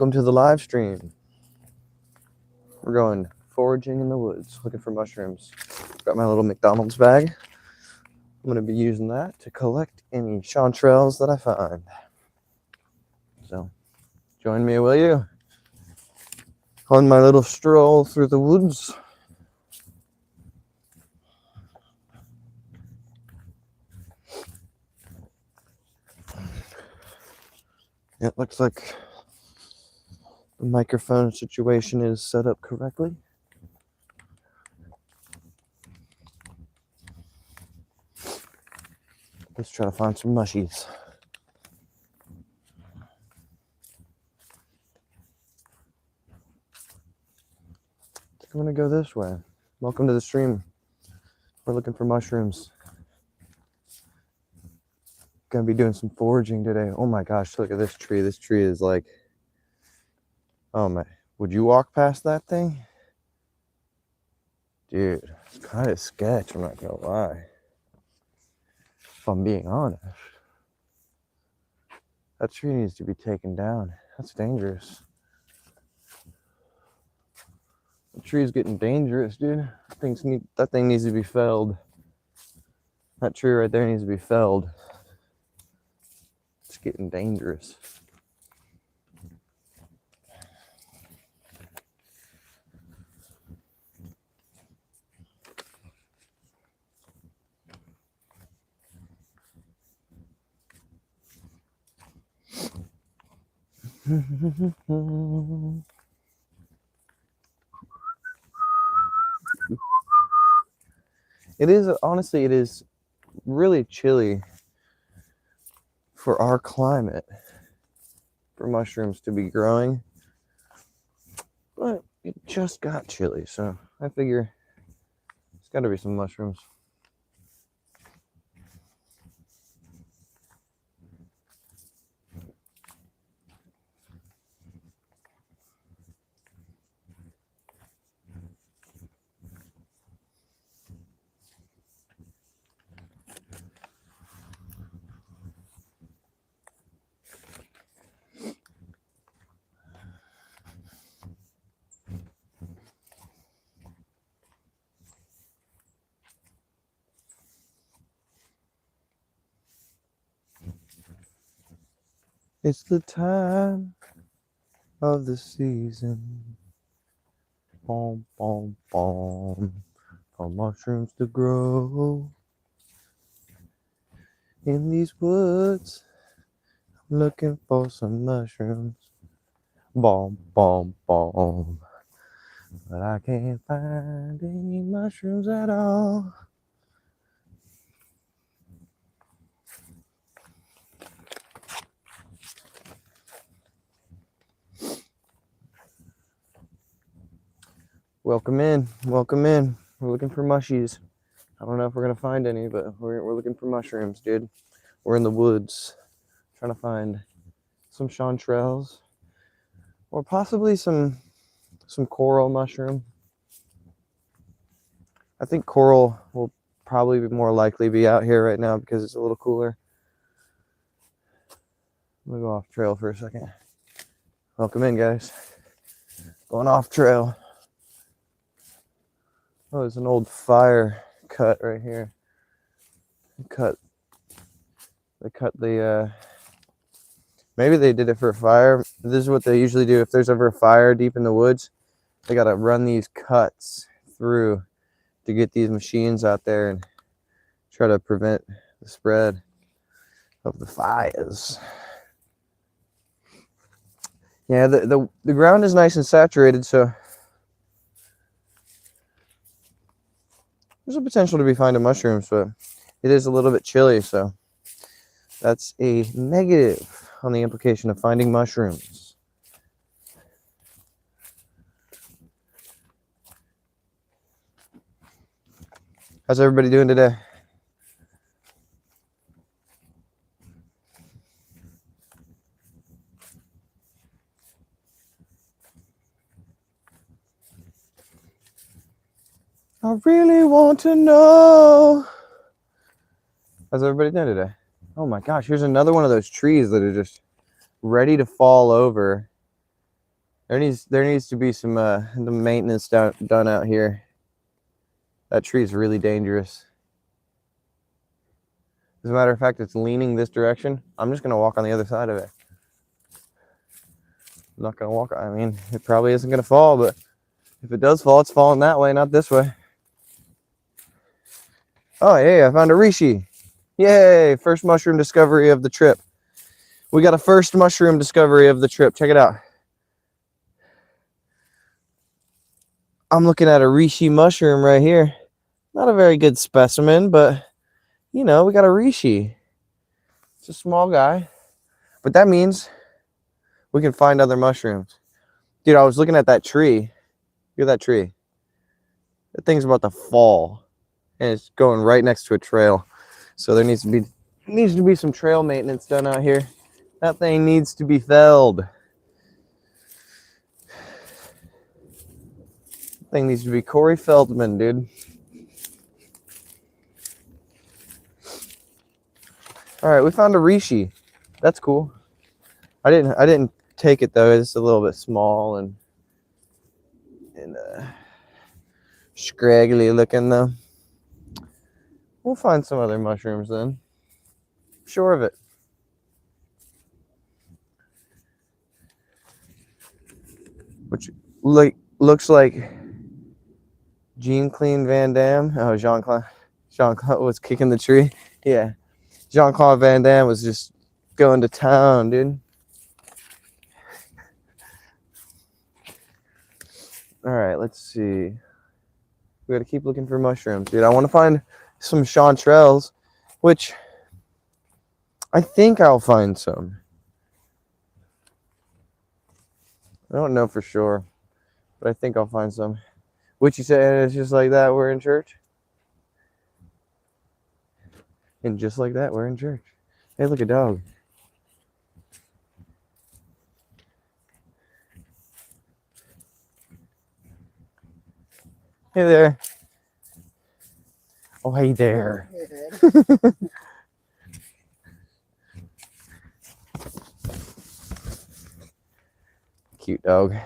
Welcome to the live stream. We're going foraging in the woods, looking for mushrooms. Got my little McDonald's bag. I'm going to be using that to collect any chanterelles that I find. So, join me, will you? On my little stroll through the woods. It looks like the microphone situation is set up correctly. Let's try to find some mushies. I think I'm gonna go this way. Welcome to the stream. We're looking for mushrooms. Gonna be doing some foraging today. Oh my gosh, look at this tree. This tree is like, oh my, would you walk past that thing? Dude, it's kind of sketch, I'm not gonna lie. If I'm being honest. That tree needs to be taken down. That's dangerous. The tree's getting dangerous, dude. That thing needs to be felled. That tree right there needs to be felled. It's getting dangerous. It is, honestly, it is really chilly for our climate for mushrooms to be growing, but it just got chilly, so I figure there's got to be some mushrooms. It's the time of the season. Boom, boom, boom. For mushrooms to grow in these woods. I'm looking for some mushrooms. Boom, boom, boom. But I can't find any mushrooms at all. Welcome in, welcome in. We're looking for mushies. I don't know if we're gonna find any, but we're looking for mushrooms, dude. We're in the woods trying to find some chanterelles or possibly some coral mushroom. I think coral will probably be more likely be out here right now because it's a little cooler. I'm gonna go off trail for a second. Welcome in, guys. Going off trail. Oh, there's an old fire cut right here. They cut the maybe they did it for a fire. This is what they usually do if there's ever a fire deep in the woods. They gotta run these cuts through to get these machines out there and try to prevent the spread of the fires. Yeah, the ground is nice and saturated, so there's a potential to be finding mushrooms, but it is a little bit chilly, so that's a negative on the implication of finding mushrooms. How's everybody doing today? I really want to know. How's everybody doing today? Oh my gosh, here's another one of those trees that are just ready to fall over. There needs to be some the maintenance done out here. That tree is really dangerous. As a matter of fact, it's leaning this direction. I'm just gonna walk on the other side of it. I'm not gonna walk. I mean, it probably isn't gonna fall, but if it does fall, it's falling that way, not this way. Oh, hey, I found a reishi. Yay! First mushroom discovery of the trip. We got a first mushroom discovery of the trip. Check it out. I'm looking at a reishi mushroom right here. Not a very good specimen, but you know, we got a reishi. It's a small guy, but that means we can find other mushrooms. Dude, I was looking at that tree. Look at that tree. That thing's about to fall, and it's going right next to a trail. So there needs to be some trail maintenance done out here. That thing needs to be felled. Thing needs to be Corey Feldman, dude. All right, we found a reishi. That's cool. I didn't take it though. It's a little bit small and scraggly looking though. We'll find some other mushrooms then. Sure of it. Which looks like Jean-Claude Van Damme. Oh, Jean-Claude was kicking the tree. Yeah. Jean-Claude Van Damme was just going to town, dude. All right, let's see. We got to keep looking for mushrooms, dude. I want to find some chanterelles, which I think I'll find some. I don't know for sure, but I think I'll find some. What you say? It's just like that, we're in church? And just like that, we're in church. Hey, look, a dog. Hey there. Oh, hey there. Cute dog.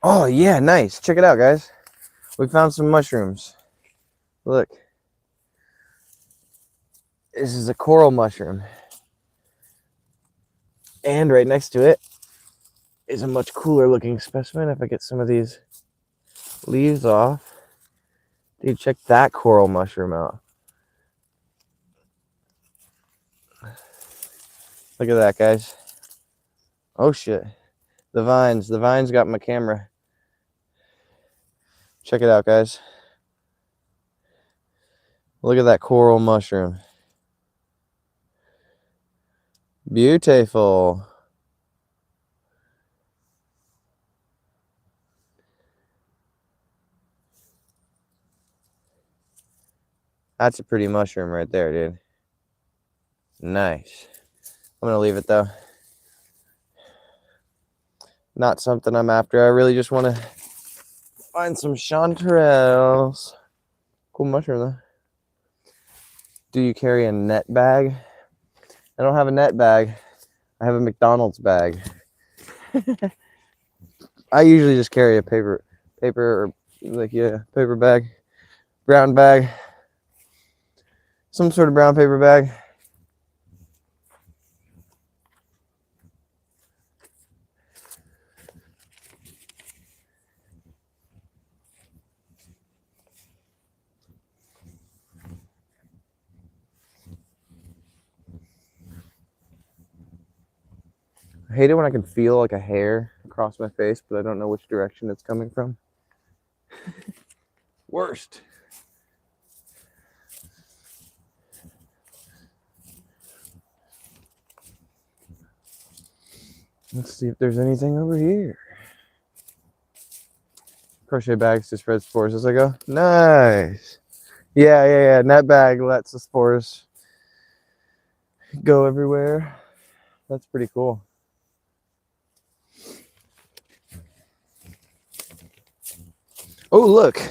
Oh, yeah, nice. Check it out, guys. We found some mushrooms. Look. This is a coral mushroom. And right next to it is a much cooler looking specimen. If I get some of these leaves off. Dude, check that coral mushroom out. Look at that, guys. Oh, shit. The vines got my camera. Check it out, guys. Look at that coral mushroom. Beautiful. That's a pretty mushroom right there, dude. Nice. I'm gonna leave it though. Not something I'm after. I really just want to find some chanterelles. Cool mushroom though. Do you carry a net bag? I don't have a net bag. I have a McDonald's bag. I usually just carry a paper or like, yeah, paper bag, brown bag, some sort of brown paper bag. I hate it when I can feel like a hair across my face, but I don't know which direction it's coming from. Worst. Let's see if there's anything over here. Crochet bags to spread spores as I go. Nice. Yeah. Net bag lets the spores go everywhere. That's pretty cool. Oh, look.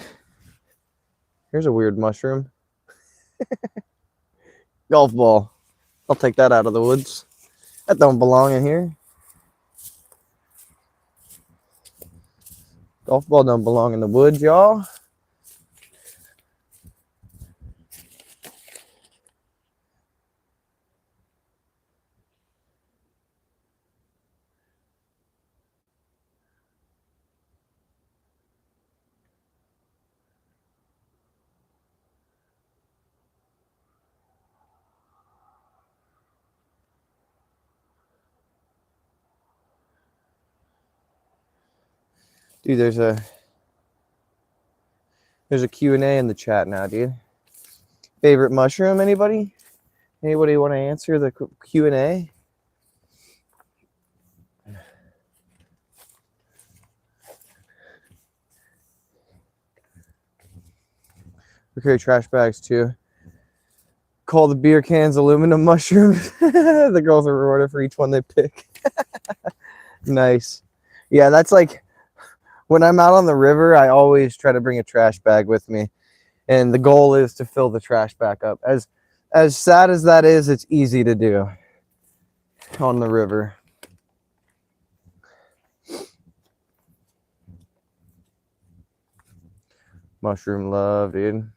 Here's a weird mushroom. Golf ball. I'll take that out of the woods. That don't belong in here. Golf ball don't belong in the woods, y'all. Dude, there's a Q&A in the chat now, dude. Favorite mushroom, anybody? Anybody want to answer the Q&A? We carry trash bags too. Call the beer cans aluminum mushrooms. The girls are rewarded for each one they pick. Nice. Yeah, that's like when I'm out on the river, I always try to bring a trash bag with me. And the goal is to fill the trash back up. As sad as that is, it's easy to do on the river. Mushroom love, dude.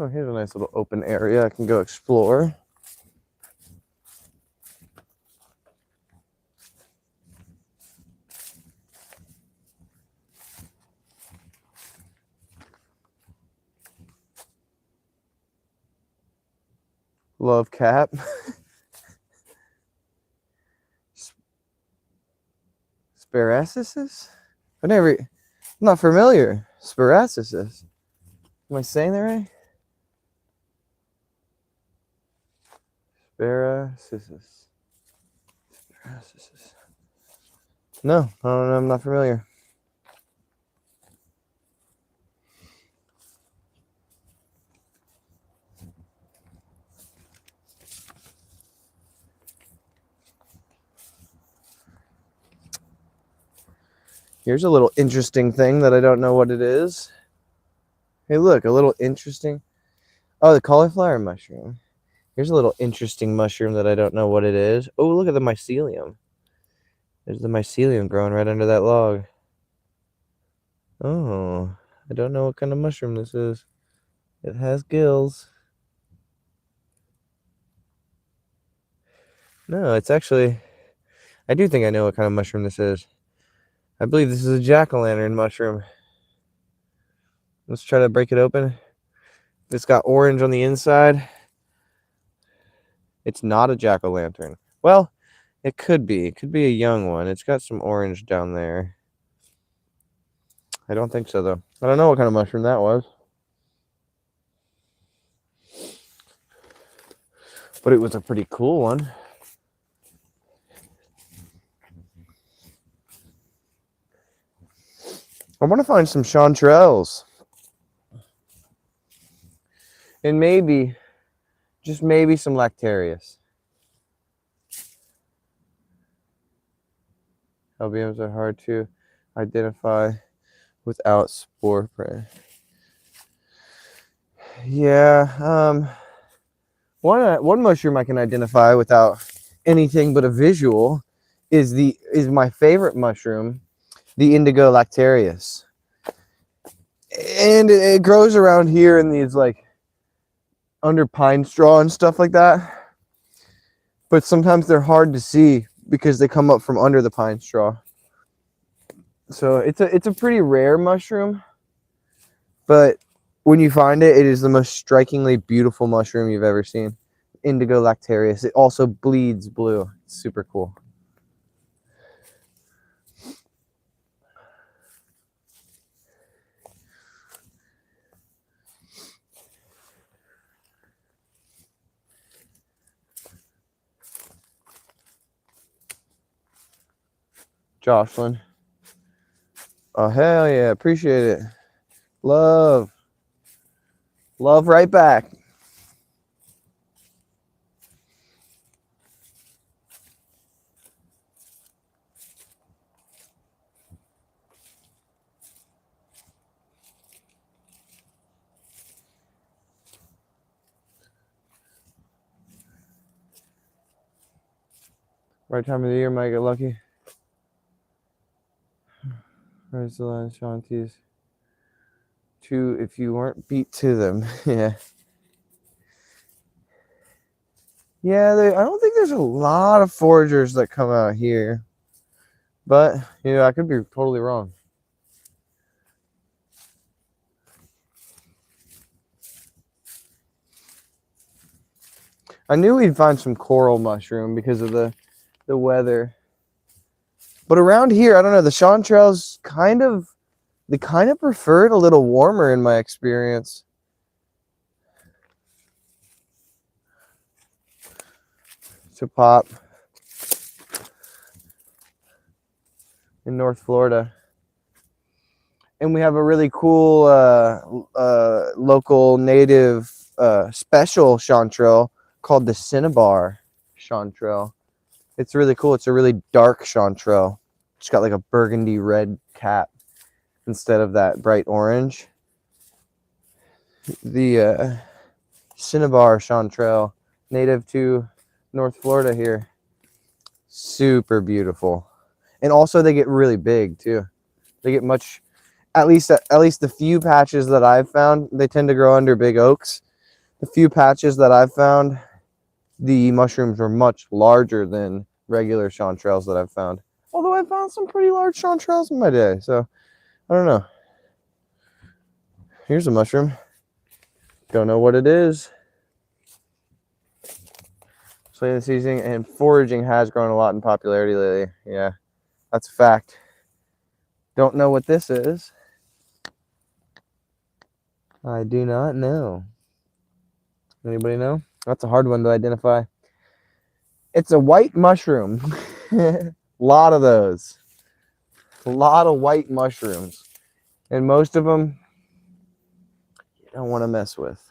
Oh, here's a nice little open area I can go explore. Love cap. Sparacesis? I'm not familiar. Sparacesis. Am I saying that right? Sparacesis. No, I'm not familiar. Here's a little interesting thing that I don't know what it is. Hey, look, a little interesting. Oh, the cauliflower mushroom. Here's a little interesting mushroom that I don't know what it is. Oh, look at the mycelium. There's the mycelium growing right under that log. Oh, I don't know what kind of mushroom this is. It has gills. No, it's actually... I do think I know what kind of mushroom this is. I believe this is a jack-o'-lantern mushroom. Let's try to break it open. It's got orange on the inside. It's not a jack-o'-lantern. Well, it could be. It could be a young one. It's got some orange down there. I don't think so, though. I don't know what kind of mushroom that was. But it was a pretty cool one. I want to find some chanterelles. And maybe, just maybe some lactarius. LBMs are hard to identify without spore print. Yeah, one mushroom I can identify without anything but a visual is my favorite mushroom, the indigo lactarius. And it grows around here in these like under pine straw and stuff like that. But sometimes they're hard to see because they come up from under the pine straw. So it's a pretty rare mushroom, but when you find it, it is the most strikingly beautiful mushroom you've ever seen. Indigo lactarius. It also bleeds blue. It's super cool. Jocelyn. Oh, hell yeah. Appreciate it. Love. Love right back. Right time of the year might get lucky. Where's the line, Shanties? Two, if you weren't beat to them. Yeah. Yeah, I don't think there's a lot of foragers that come out here. But, I could be totally wrong. I knew we'd find some coral mushroom because of the weather. But around here, I don't know, the chanterelles they kind of prefer it a little warmer in my experience. To pop in North Florida. And we have a really cool local native special chanterelle called the Cinnabar chanterelle. It's really cool. It's a really dark chanterelle. It's got like a burgundy red cap instead of that bright orange. The Cinnabar chanterelle, native to North Florida here. Super beautiful. And also they get really big too. They get much, at least the few patches that I've found, they tend to grow under big oaks. The few patches that I've found, the mushrooms are much larger than regular chanterelles that I've found. Although I found some pretty large chanterelles in my day, so I don't know. Here's a mushroom. Don't know what it is. Slating seasoning and foraging has grown a lot in popularity lately. Yeah, that's a fact. Don't know what this is. I do not know. Anybody know? That's a hard one to identify. It's a white mushroom. A lot of those. A lot of white mushrooms. And most of them you don't want to mess with.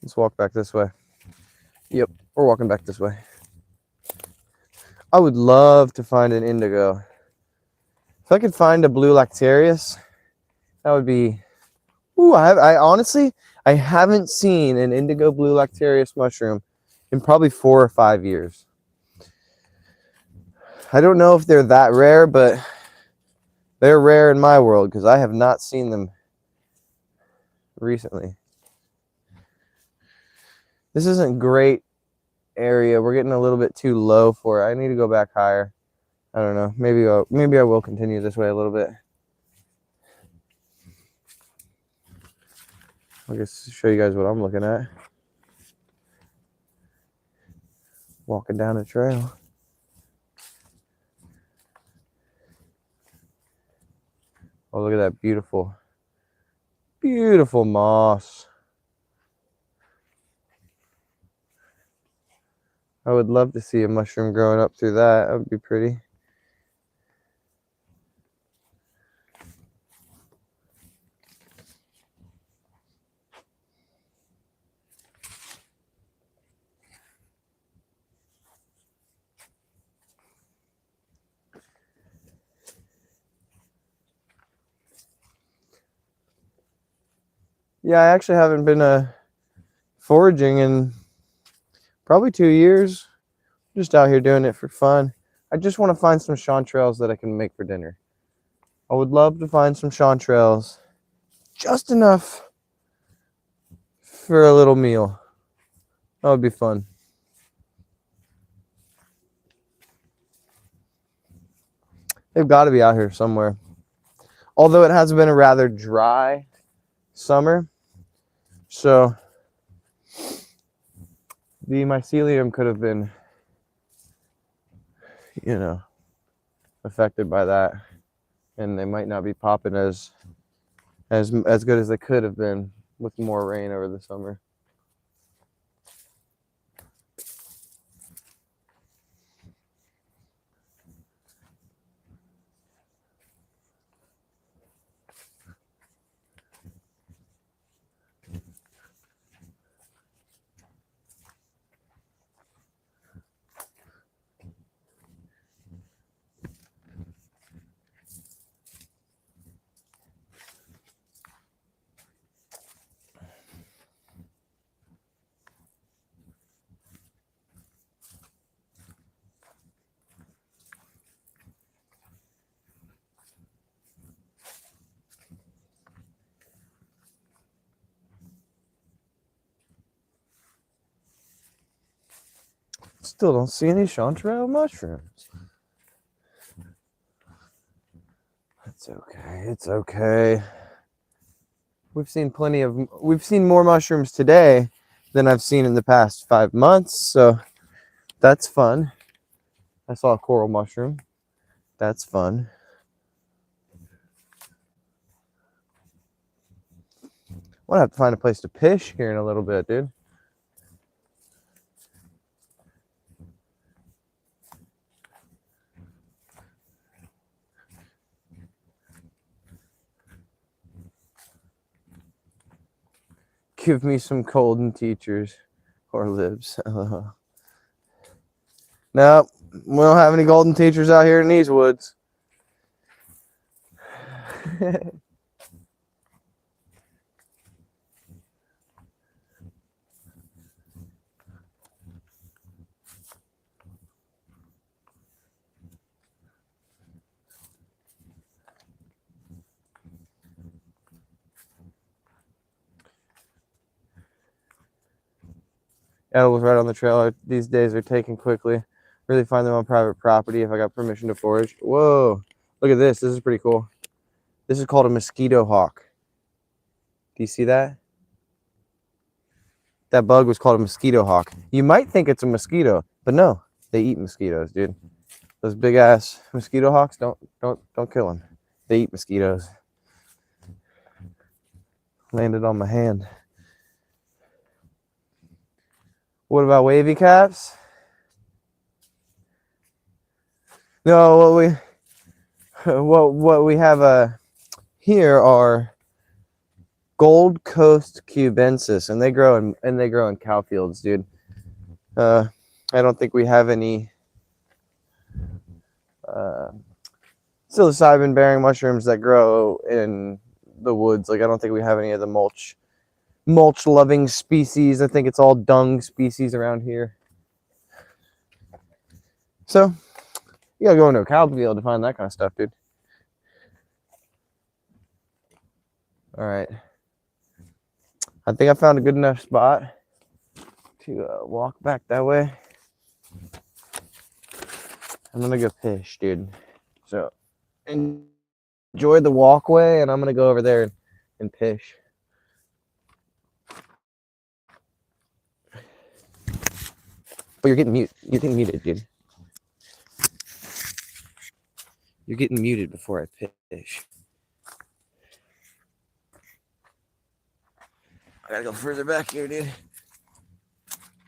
Let's walk back this way. Yep, we're walking back this way. I would love to find an indigo. If I could find a blue lactarius, that would be. Ooh, I honestly, I haven't seen an indigo blue lactarius mushroom in probably 4 or 5 years. I don't know if they're that rare, but they're rare in my world because I have not seen them recently. This isn't great area. We're getting a little bit too low for it. I need to go back higher. I don't know. Maybe I will continue this way a little bit. I'll just show you guys what I'm looking at. Walking down a trail. Oh, look at that beautiful, beautiful moss. I would love to see a mushroom growing up through that. That would be pretty. Yeah, I actually haven't been foraging in probably 2 years. Just out here doing it for fun. I just want to find some chanterelles that I can make for dinner. I would love to find some chanterelles. Just enough for a little meal. That would be fun. They've got to be out here somewhere. Although it has been a rather dry summer, So the mycelium could have been, affected by that, and they might not be popping as good as they could have been with more rain over the summer. Still don't see any chanterelle mushrooms. It's okay. It's okay. We've seen more mushrooms today than I've seen in the past 5 months, so that's fun. I saw a coral mushroom. That's fun. I'm gonna have to find a place to fish here in a little bit, dude. Give me some golden teachers or libs. No, we don't have any golden teachers out here in these woods. Edibles right on the trail these days are taken quickly. Really find them on private property if I got permission to forage. Whoa, look at this. This is pretty cool. This is called a mosquito hawk. Do you see that? That bug was called a mosquito hawk. You might think it's a mosquito, but no, they eat mosquitoes, dude. Those big ass mosquito hawks, don't kill them. They eat mosquitoes. Landed on my hand. What about wavy caps? No, what we have here are Gold Coast cubensis, and they grow in cow fields, dude. I don't think we have any psilocybin bearing mushrooms that grow in the woods. Like, I don't think we have any of the mulch loving species. I think it's all dung species around here. So you gotta go into a cow field to find that kind of stuff, dude. All right, I think I found a good enough spot to walk back that way. I'm gonna go fish, dude. So enjoy the walkway, and I'm gonna go over there and fish. But you're getting muted, dude. You're getting muted before I fish. I gotta go further back here, dude.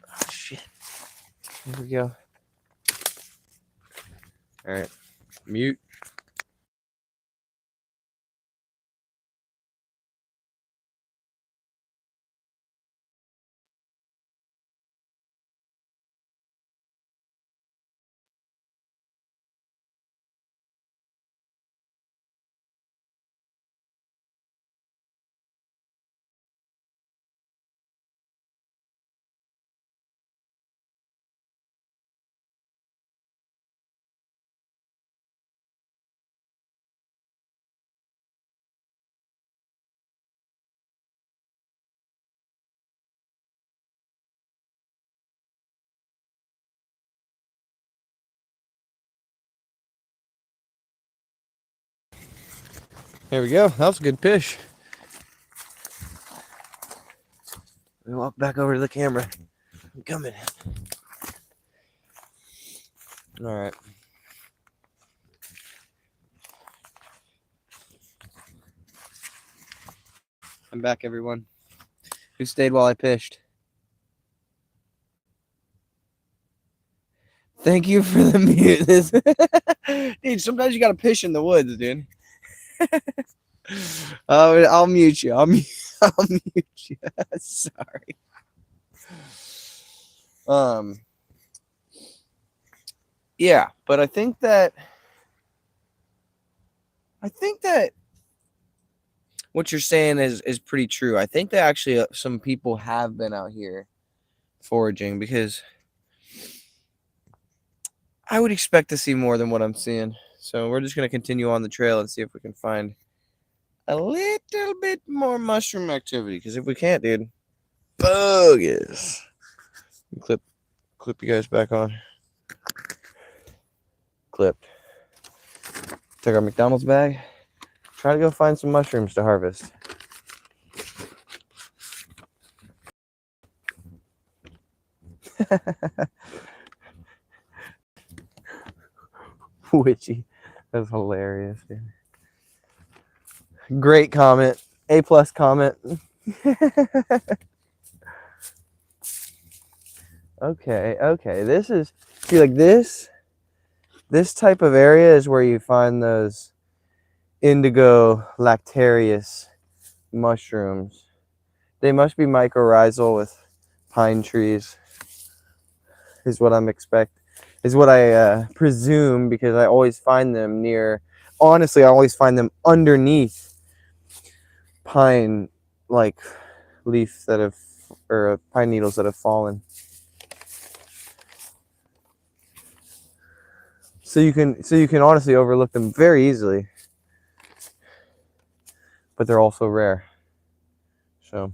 Oh, shit. Here we go. All right. Mute. There we go. That was a good fish. Let me walk back over to the camera. I'm coming. All right. I'm back, everyone. Who stayed while I pished? Thank you for the mute. Dude, sometimes you gotta pish in the woods, dude. I'll mute you. I'll mute you. Sorry. Yeah, but I think that what you're saying is pretty true. I think that actually some people have been out here foraging, because I would expect to see more than what I'm seeing. So we're just going to continue on the trail and see if we can find a little bit more mushroom activity. Because if we can't, dude, bogus. Clip you guys back on. Clipped. Took our McDonald's bag. Try to go find some mushrooms to harvest. Witchy. That's hilarious, dude. Great comment. A+ comment. Okay. This is, see, like this type of area is where you find those indigo lactarius mushrooms. They must be mycorrhizal with pine trees, is what I presume, because I always find them near, honestly, I always find them underneath pine, like leaf that have, or pine needles that have fallen. So you can honestly overlook them very easily, but they're also rare. So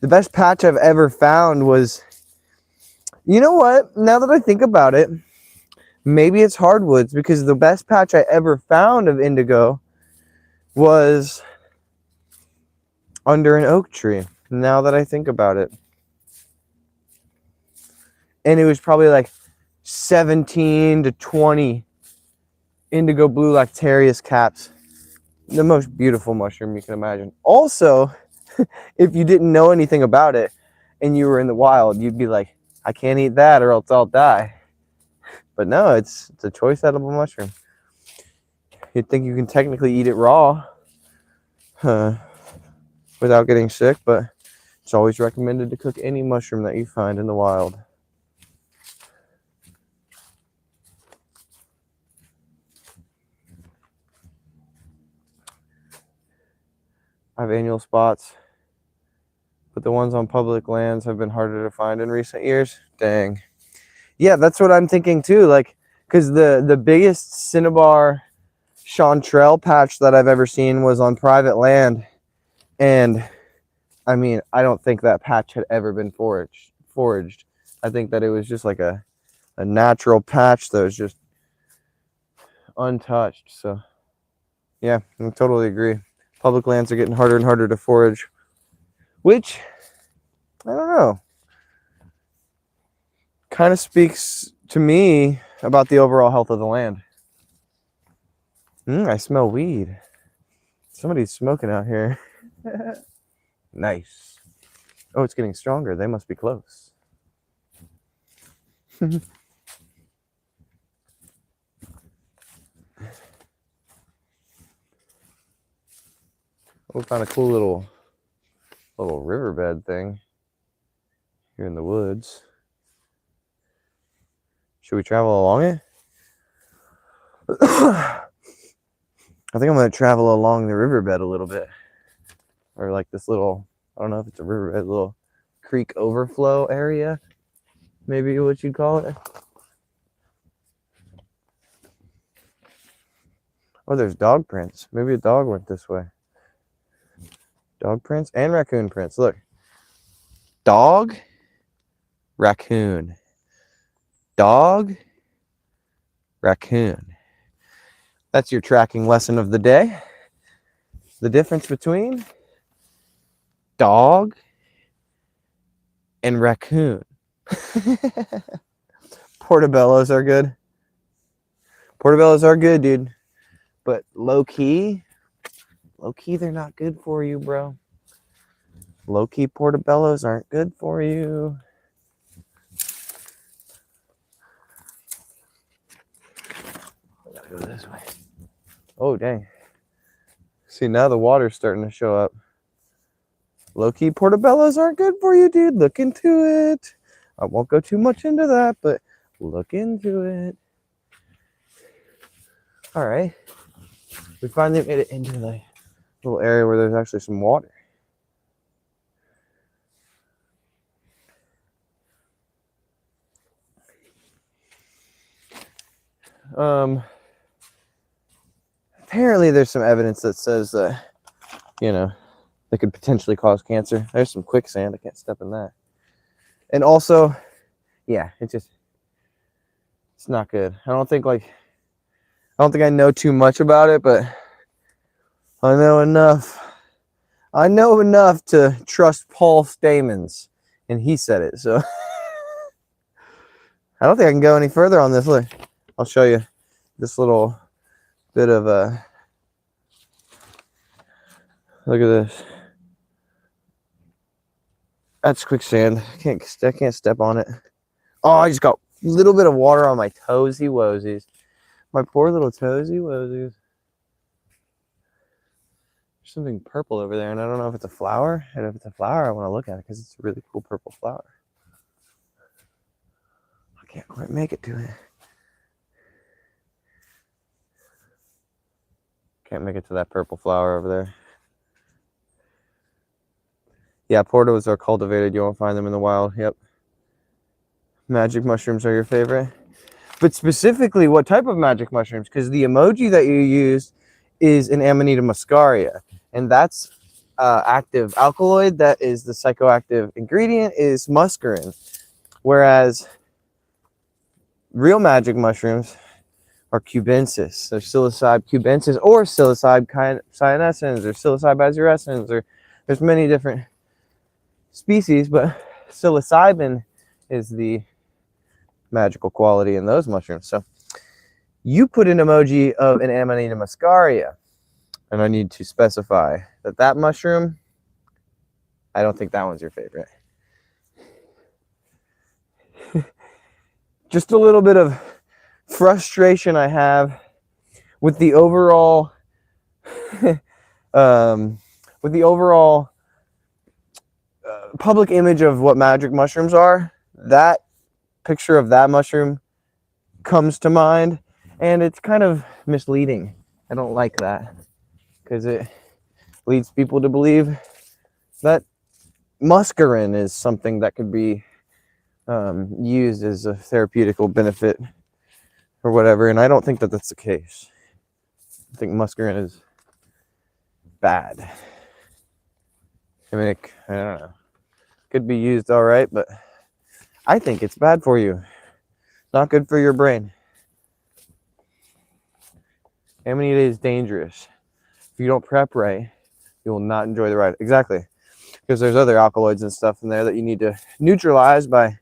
the best patch I've ever found was, you know what? Now that I think about it, maybe it's hardwoods, because the best patch I ever found of indigo was under an oak tree. Now that I think about it. And it was probably like 17 to 20 indigo blue lactarius caps. The most beautiful mushroom you can imagine. Also, if you didn't know anything about it and you were in the wild, you'd be like, I can't eat that or else I'll die. But no, it's a choice edible mushroom. You'd think you can technically eat it raw without getting sick, but it's always recommended to cook any mushroom that you find in the wild. I have annual spots, but the ones on public lands have been harder to find in recent years. Dang. Yeah, that's what I'm thinking too. Like, because the biggest cinnabar chanterelle patch that I've ever seen was on private land. And I mean, I don't think that patch had ever been foraged. I think that it was just like a natural patch that was just untouched. So yeah, I totally agree. Public lands are getting harder and harder to forage, which, I don't know, kind of speaks to me about the overall health of the land. I smell weed. Somebody's smoking out here. Nice. Oh, it's getting stronger. They must be close. We found a cool little riverbed thing here in the woods. Should we travel along it? I think I'm going to travel along the riverbed a little bit. Or like this little, I don't know if it's a riverbed, little creek overflow area. Maybe what you'd call it. Oh, there's dog prints. Maybe a dog went this way. Dog prints and raccoon prints. Look. Dog, raccoon. Dog, raccoon. That's your tracking lesson of the day. The difference between dog, and raccoon. Portobellos are good. Portobellos are good, dude. But low-key, they're not good for you, bro. Low-key portobellos aren't good for you. I gotta go this way. Oh, dang. See, now the water's starting to show up. Low-key portobellos aren't good for you, dude. Look into it. I won't go too much into that, but look into it. All right. We finally made it into the little area where there's actually some water. Apparently there's some evidence that says that, they could potentially cause cancer. There's some quicksand. I can't step in that. And also, yeah, it's not good. I don't think I know too much about it, but I know enough. I know enough to trust Paul Stamens, and he said it. So I don't think I can go any further on this. Look, I'll show you this little bit of a look at this. That's quicksand. I can't step on it. Oh, I just got a little bit of water on my toesy woesies. My poor little toesy woesies. There's something purple over there, and I don't know if it's a flower. And if it's a flower, I want to look at it because it's a really cool purple flower. I can't quite make it to it. Can't make it to that purple flower over there. Yeah, portos are cultivated. You won't find them in the wild. Yep. Magic mushrooms are your favorite. But specifically, what type of magic mushrooms? Because the emoji that you used is an Amanita muscaria. And that's active alkaloid. That is the psychoactive ingredient is muscarine. Whereas real magic mushrooms are cubensis. They're psilocybe cubensis or psilocybe cyanescens or psilocybe azurescens. Or there's many different species, but psilocybin is the magical quality in those mushrooms. So you put an emoji of an Amanita muscaria, and I need to specify that mushroom, I don't think that one's your favorite. Just a little bit of frustration I have with the overall public image of what magic mushrooms are. That picture of that mushroom comes to mind, and it's kind of misleading. I don't like that because it leads people to believe that muscarine is something that could be used as a therapeutical benefit or whatever, and I don't think that that's the case. I think muscarine is bad. I mean, I don't know. Could be used all right, but I think it's bad for you. Not good for your brain. Amanita is dangerous. If you don't prep right, you will not enjoy the ride. Exactly. Because there's other alkaloids and stuff in there that you need to neutralize by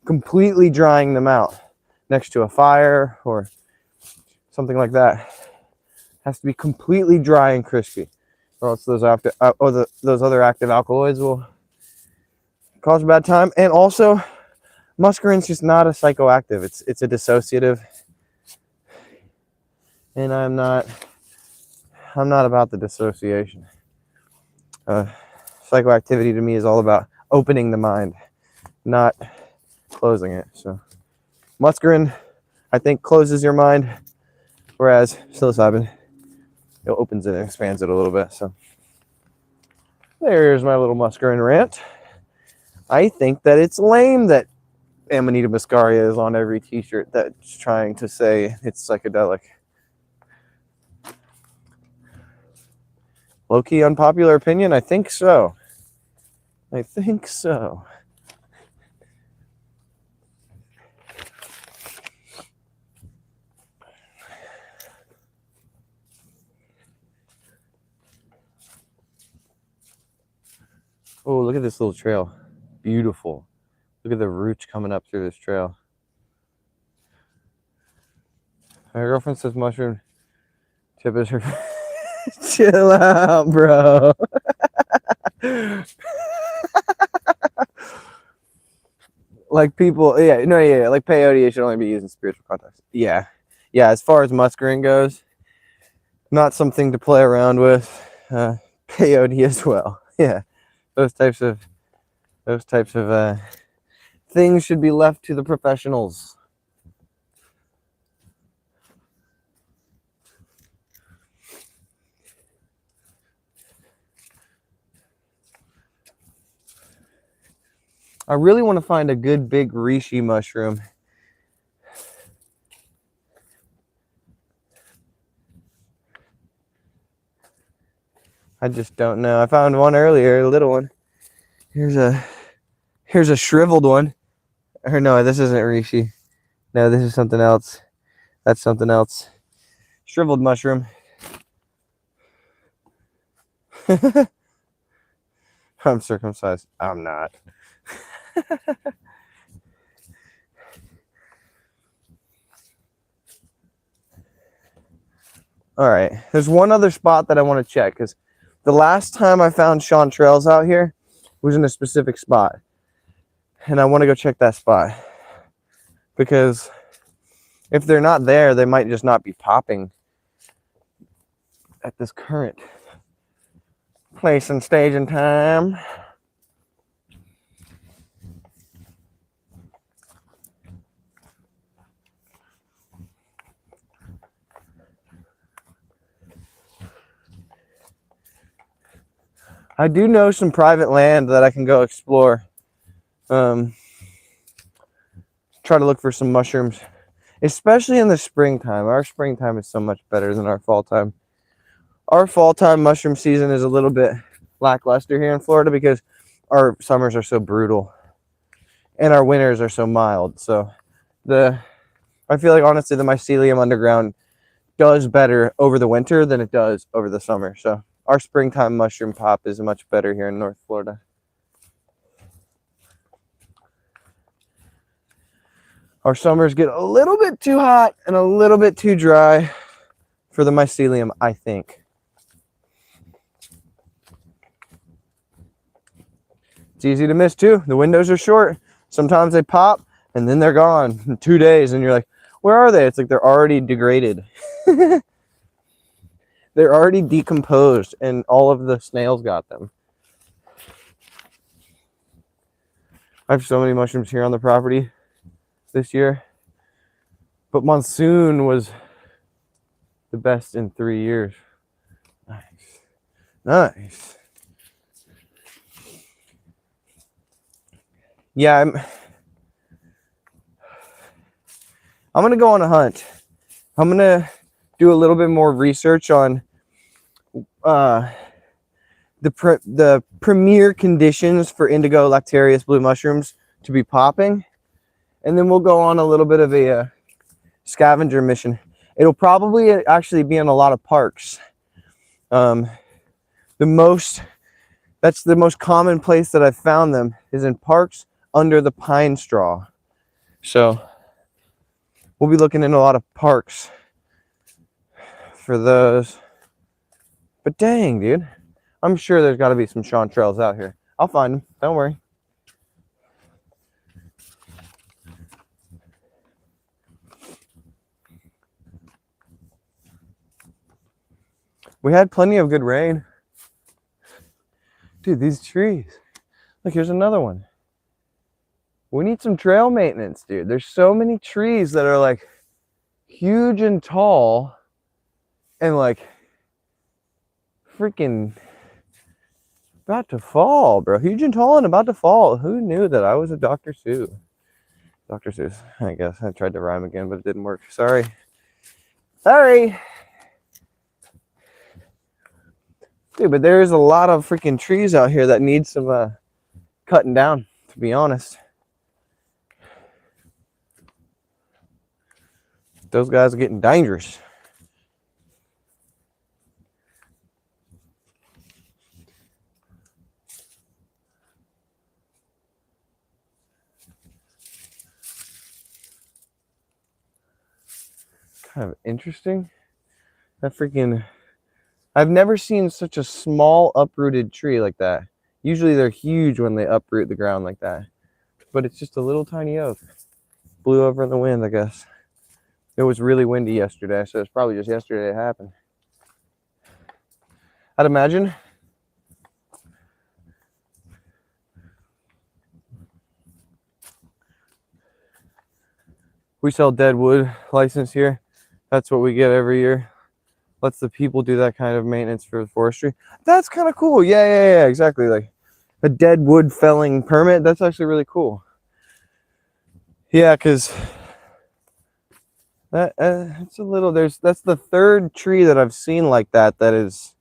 completely drying them out next to a fire or something like that. It has to be completely dry and crispy, or else those other active alkaloids will cause a bad time. And also, muscarine's just not a psychoactive. It's a dissociative, and I'm not about the dissociation. Psychoactivity to me is all about opening the mind, not closing it. So muscarine, I think, closes your mind, whereas psilocybin, it opens it and expands it a little bit. So there's my little muscarine rant. I think that it's lame that Amanita muscaria is on every t-shirt that's trying to say it's psychedelic. Low-key unpopular opinion? I think so. I think so. Oh, look at this little trail. Beautiful. Look at the roots coming up through this trail. My girlfriend says mushroom tip is her. Chill out, bro. Like people, yeah, no, yeah, like peyote should only be used in spiritual context. Yeah, yeah. As far as muscarine goes, not something to play around with. Peyote as well. Yeah, those types of things should be left to the professionals. I really want to find a good big reishi mushroom. I just don't know. I found one earlier, a little one. Here's a shriveled one. Or no, this isn't reishi. No, this is something else. That's something else. Shriveled mushroom. I'm circumcised. I'm not. All right. There's one other spot that I want to check because the last time I found chanterelles out here was in a specific spot. And I want to go check that spot because if they're not there, they might just not be popping at this current place and stage and time. I do know some private land that I can go explore. Try to look for some mushrooms, especially in the springtime. Our springtime is so much better than our fall time. Our fall time mushroom season is a little bit lackluster here in Florida because our summers are so brutal and our winters are so mild. So I feel like honestly the mycelium underground does better over the winter than it does over the summer. So our springtime mushroom pop is much better here in North Florida. Our summers get a little bit too hot and a little bit too dry for the mycelium, I think. It's easy to miss too. The windows are short. Sometimes they pop and then they're gone in 2 days and you're like, where are they? It's like they're already degraded. They're already decomposed and all of the snails got them. I have so many mushrooms here on the property this year, but monsoon was the best in 3 years. Nice. Yeah, I'm gonna go on a hunt. I'm gonna do a little bit more research on the premier conditions for indigo lactarius blue mushrooms to be popping, and then we'll go on a little bit of a scavenger mission. It'll probably actually be in a lot of parks. That's the most common place that I've found them is in parks under the pine straw. So we'll be looking in a lot of parks for those. But dang, dude, I'm sure there's got to be some chanterelles out here. I'll find them. Don't worry. We had plenty of good rain. Dude, these trees. Look, here's another one. We need some trail maintenance, dude. There's so many trees that are like huge and tall and like freaking about to fall, bro. Huge and tall and about to fall. Who knew that I was a Dr. Seuss? Dr. Seuss, I guess. I tried to rhyme again, but it didn't work. Sorry. Dude, but there's a lot of freaking trees out here that need some cutting down, to be honest. Those guys are getting dangerous. Kind of interesting. That freaking, I've never seen such a small uprooted tree like that. Usually they're huge when they uproot the ground like that. But it's just a little tiny oak. Blew over in the wind, I guess. It was really windy yesterday, so it's probably just yesterday it happened. I'd imagine. We sell dead wood license here. That's what we get every year. Lets the people do that kind of maintenance for the forestry. That's kind of cool. Yeah, exactly. Like a dead wood felling permit. That's actually really cool. Yeah, because it's a little. That's the third tree that I've seen like that. That is,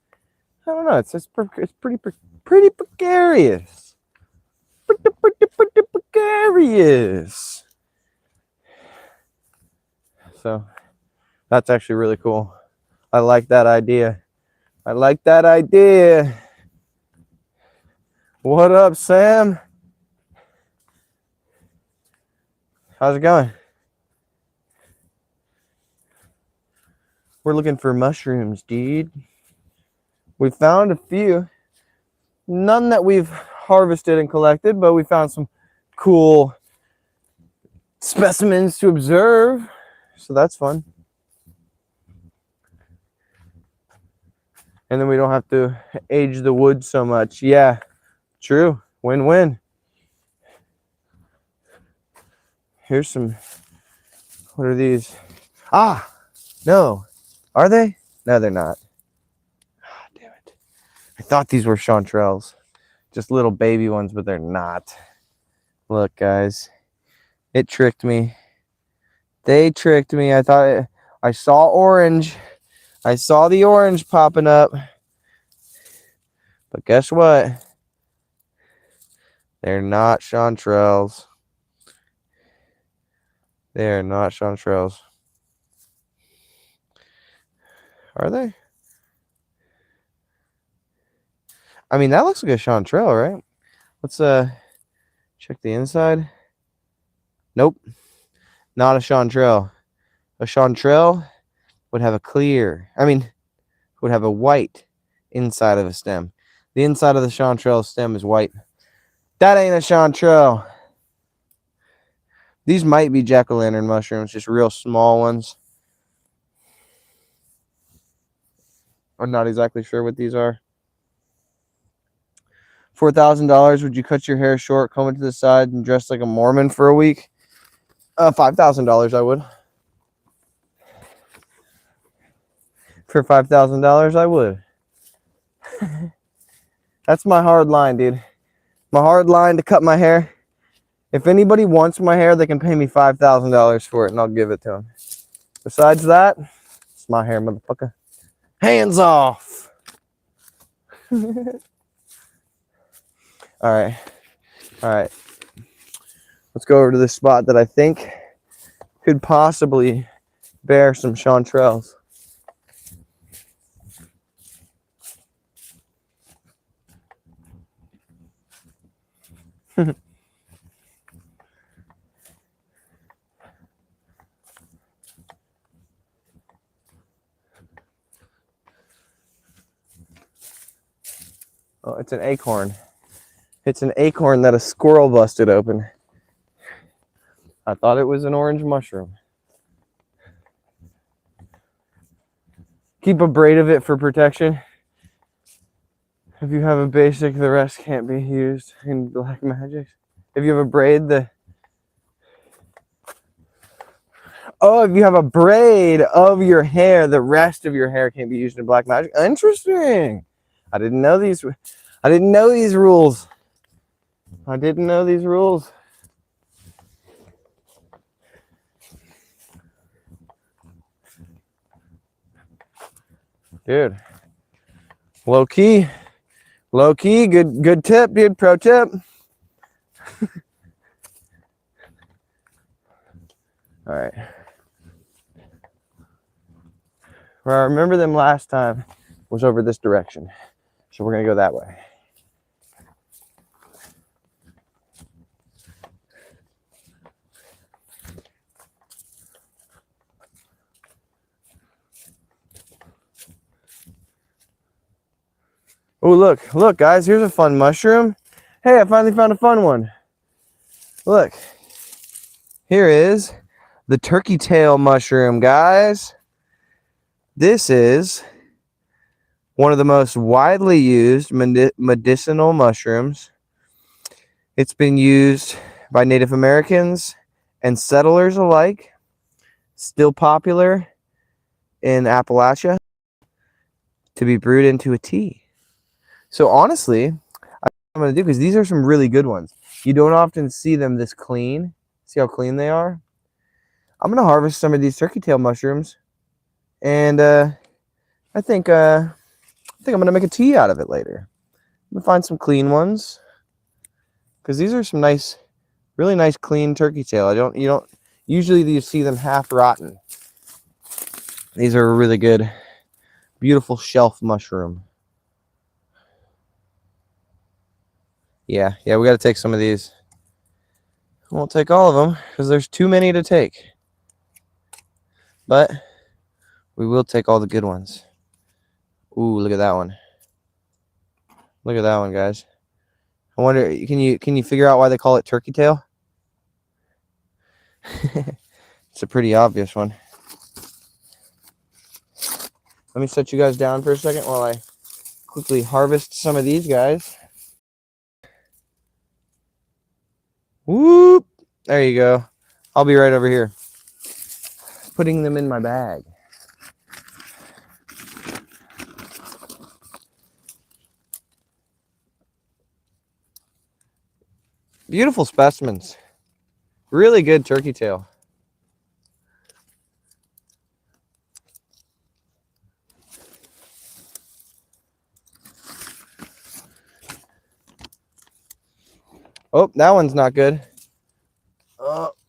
I don't know. It's pretty precarious. Pretty precarious. So that's actually really cool. I like that idea. I like that idea. What up, Sam? How's it going? We're looking for mushrooms, dude. We found a few. None that we've harvested and collected, but we found some cool specimens to observe. So that's fun. And then we don't have to age the wood so much. Yeah, true. Win-win. Here's some. What are these? Ah, no. Are they? No, they're not. Ah, damn it. I thought these were chanterelles. Just little baby ones, but they're not. Look, guys. It tricked me. They tricked me. I thought I saw orange. I saw the orange popping up. But guess what? They're not chanterelles. They are not chanterelles. Are they? I mean, that looks like a chanterelle, right? Let's check the inside. Nope. Not a chanterelle. A chanterelle would have would have a white inside of a stem. The inside of the chanterelle stem is white. That ain't a chanterelle. These might be jack-o'-lantern mushrooms, just real small ones. I'm not exactly sure what these are. $4,000. Would you cut your hair short, comb it to the side, and dress like a Mormon for a week? $5,000, I would. For $5,000, I would. That's my hard line, dude. My hard line to cut my hair. If anybody wants my hair, they can pay me $5,000 for it, and I'll give it to them. Besides that, it's my hair, motherfucker. Hands off. All right. Let's go over to this spot that I think could possibly bear some chanterelles. Oh, it's an acorn. It's an acorn that a squirrel busted open. I thought it was an orange mushroom. Keep a braid of it for protection. If you have a basic, the rest can't be used in black magic. If you have a braid, if you have a braid of your hair, the rest of your hair can't be used in black magic. Interesting. I didn't know these rules. I didn't know these rules. Dude. Low key, good tip, dude. Pro tip. All right. Where I remember them last time was over this direction. So we're going to go that way. Oh, look, guys, here's a fun mushroom. Hey, I finally found a fun one. Look, here is the turkey tail mushroom, guys. This is one of the most widely used medicinal mushrooms. It's been used by Native Americans and settlers alike. Still popular in Appalachia to be brewed into a tea. So honestly, I'm going to do, because these are some really good ones. You don't often see them this clean. See how clean they are? I'm going to harvest some of these turkey tail mushrooms, and I think I'm going to make a tea out of it later. I'm going to find some clean ones, because these are some nice, really nice clean turkey tail. You don't usually you see them half rotten. These are a really good, beautiful shelf mushroom. Yeah, we got to take some of these. I won't take all of them because there's too many to take. But we will take all the good ones. Ooh, look at that one. Look at that one, guys. I wonder, can you figure out why they call it turkey tail? It's a pretty obvious one. Let me set you guys down for a second while I quickly harvest some of these guys. Whoop! There you go. I'll be right over here, putting them in my bag. Beautiful specimens. Really good turkey tail. Oh, that one's not good.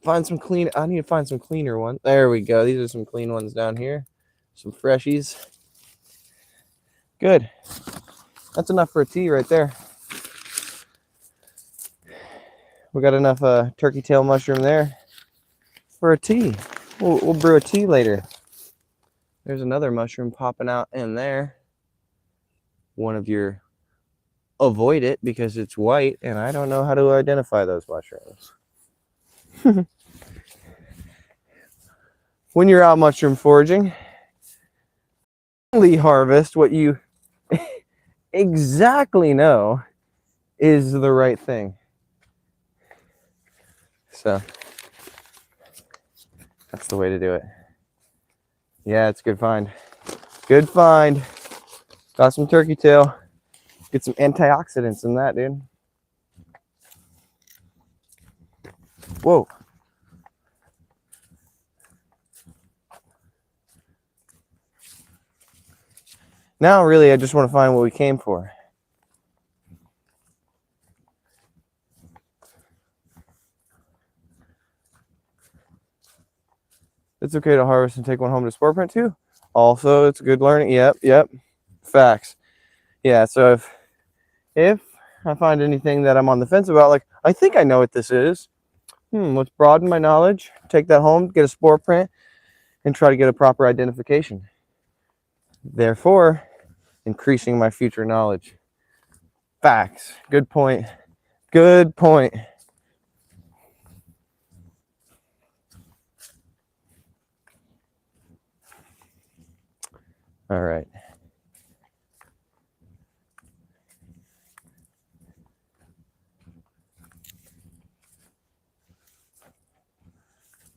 Find some clean. I need to find some cleaner ones. There we go. These are some clean ones down here. Some freshies. Good. That's enough for a tea right there. We got enough turkey tail mushroom there for a tea. We'll brew a tea later. There's another mushroom popping out in there. One of your avoid it because it's white, and I don't know how to identify those mushrooms. When you're out mushroom foraging, only harvest what you exactly know is the right thing. So that's the way to do it. Yeah, it's a good find. Good find. Got some turkey tail. Get some antioxidants in that, dude. Whoa. Now, really, I just want to find what we came for. It's okay to harvest and take one home to spore print too. Also, it's good learning. Yep. Facts. Yeah, so if I find anything that I'm on the fence about, like, I think I know what this is. Let's broaden my knowledge, take that home, get a spore print, and try to get a proper identification. Therefore, increasing my future knowledge. Facts. Good point. Good point. All right.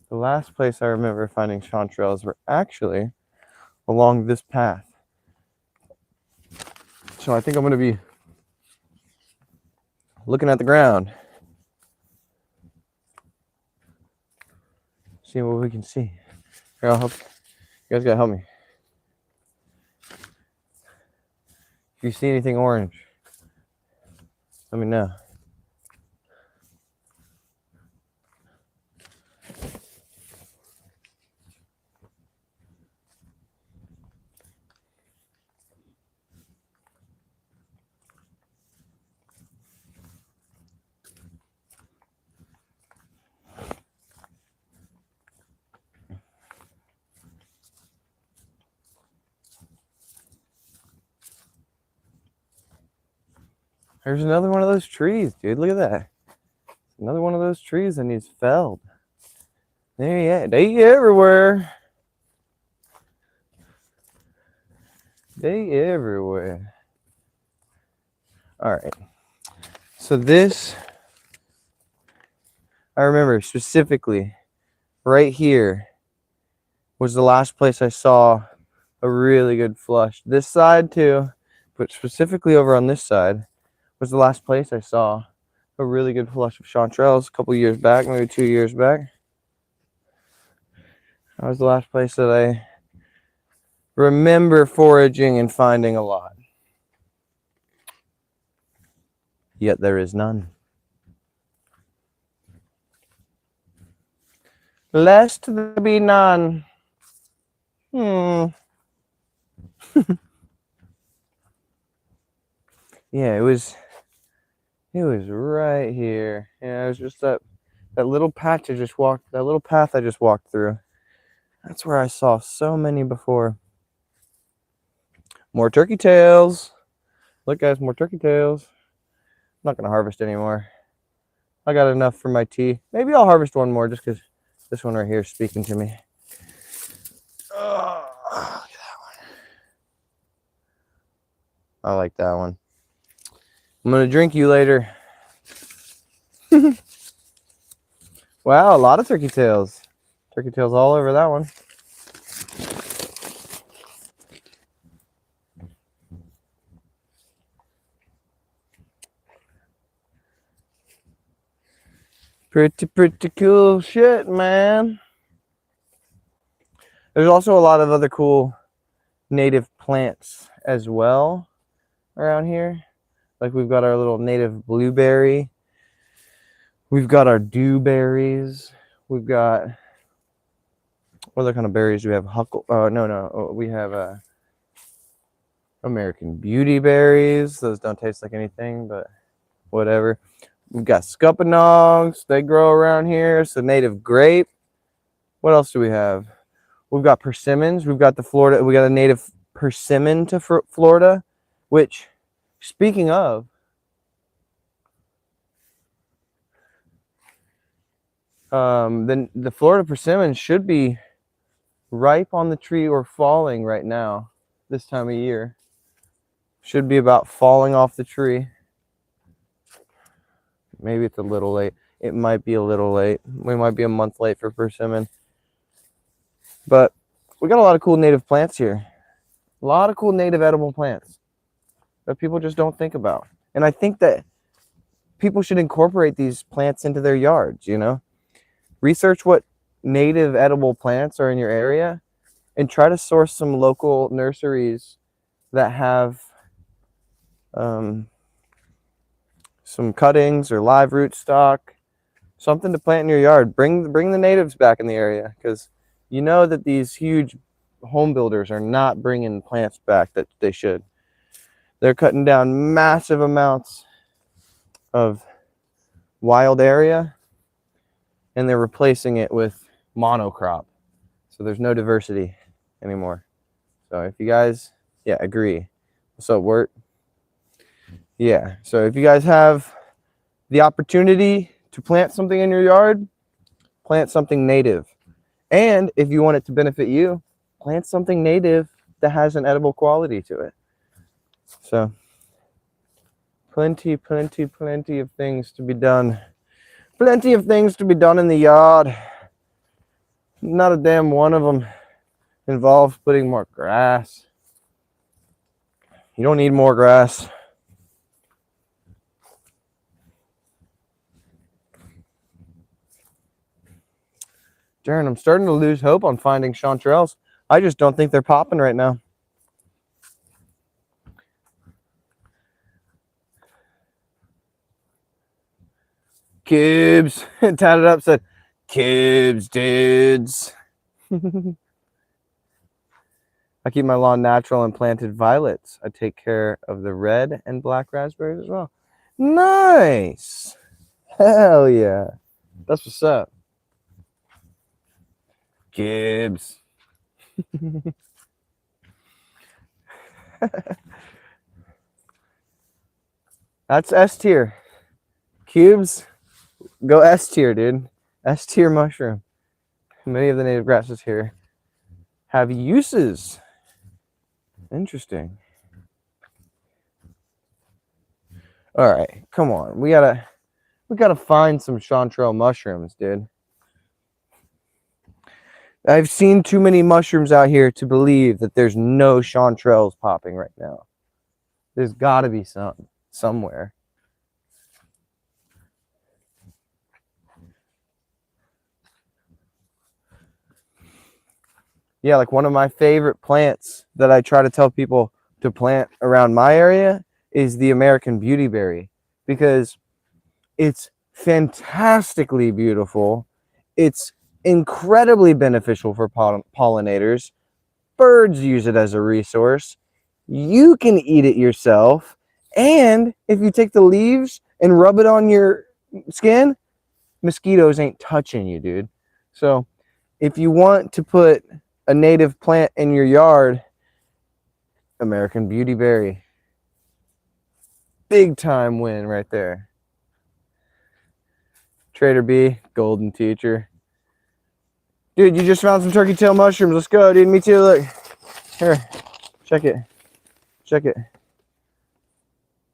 The last place I remember finding chanterelles were actually along this path. So I think I'm going to be looking at the ground, seeing what we can see. Here, I'll help. You guys got to help me. If you see anything orange, let me know. There's another one of those trees, dude. Look at that. Another one of those trees that needs felled. There, they everywhere. They everywhere. All right. So this, I remember specifically right here was the last place I saw a really good flush. This side too, but specifically over on this side was the last place I saw a really good flush of chanterelles a couple years back, maybe 2 years back. That was the last place that I remember foraging and finding a lot. Yet there is none. Lest there be none. Yeah, it was right here. Yeah, it was just that little patch I just walked, that little path I just walked through. That's where I saw so many before. More turkey tails. Look, guys, more turkey tails. I'm not gonna harvest anymore. I got enough for my tea. Maybe I'll harvest one more just because this one right here is speaking to me. Oh, look at that one. I like that one. I'm gonna drink you later. Wow, a lot of turkey tails. Turkey tails all over that one. Pretty cool shit, man. There's also a lot of other cool native plants as well around here. Like we've got our little native blueberry. We've got our dewberries. We've got, what other kind of berries do we have? We have American Beauty berries. Those don't taste like anything, but whatever. We've got scuppernongs. They grow around here. So native grape. What else do we have? We've got persimmons. We've got we got a native persimmon to Florida, which, speaking of, then the Florida persimmon should be ripe on the tree or falling right now this time of year. Should be about falling off the tree. Maybe it's a little late. It might be a little late. We might be a month late for persimmon. But we got a lot of cool native plants here. A lot of cool native edible plants that people just don't think about. And I think that people should incorporate these plants into their yards, you know? Research what native edible plants are in your area and try to source some local nurseries that have some cuttings or live root stock, something to plant in your yard. Bring the natives back in the area, because you know that these huge home builders are not bringing plants back that they should. They're cutting down massive amounts of wild area and they're replacing it with monocrop. So there's no diversity anymore. So if you guys, yeah, agree. What's up, Wirt? Yeah, so if you guys have the opportunity to plant something in your yard, plant something native. And if you want it to benefit you, plant something native that has an edible quality to it. So plenty of things to be done. Plenty of things to be done in the yard. Not a damn one of them involves putting more grass. You don't need more grass. Darren, I'm starting to lose hope on finding chanterelles. I just don't think they're popping right now. Cubes. Tatted Up said, Cubes, dudes. I keep my lawn natural and planted violets. I take care of the red and black raspberries as well. Nice. Hell yeah. That's what's up. Gibbs. That's S tier. Cubes, go S tier, dude. S tier mushroom. Many of the native grasses here have uses. Interesting. All right, come on. We gotta find some chanterelle mushrooms, dude. I've seen too many mushrooms out here to believe that there's no chanterelles popping right now. There's got to be some somewhere. Yeah, like one of my favorite plants that I try to tell people to plant around my area is the American beautyberry, because it's fantastically beautiful. It's incredibly beneficial for pollinators. Birds use it as a resource. You can eat it yourself. And if you take the leaves and rub it on your skin, mosquitoes ain't touching you, dude. So if you want to put a native plant in your yard, American beautyberry. Big time win right there. Trader B, golden teacher. Dude, you just found some turkey tail mushrooms. Let's go, dude. Me too. Look. Here. Check it. Check it.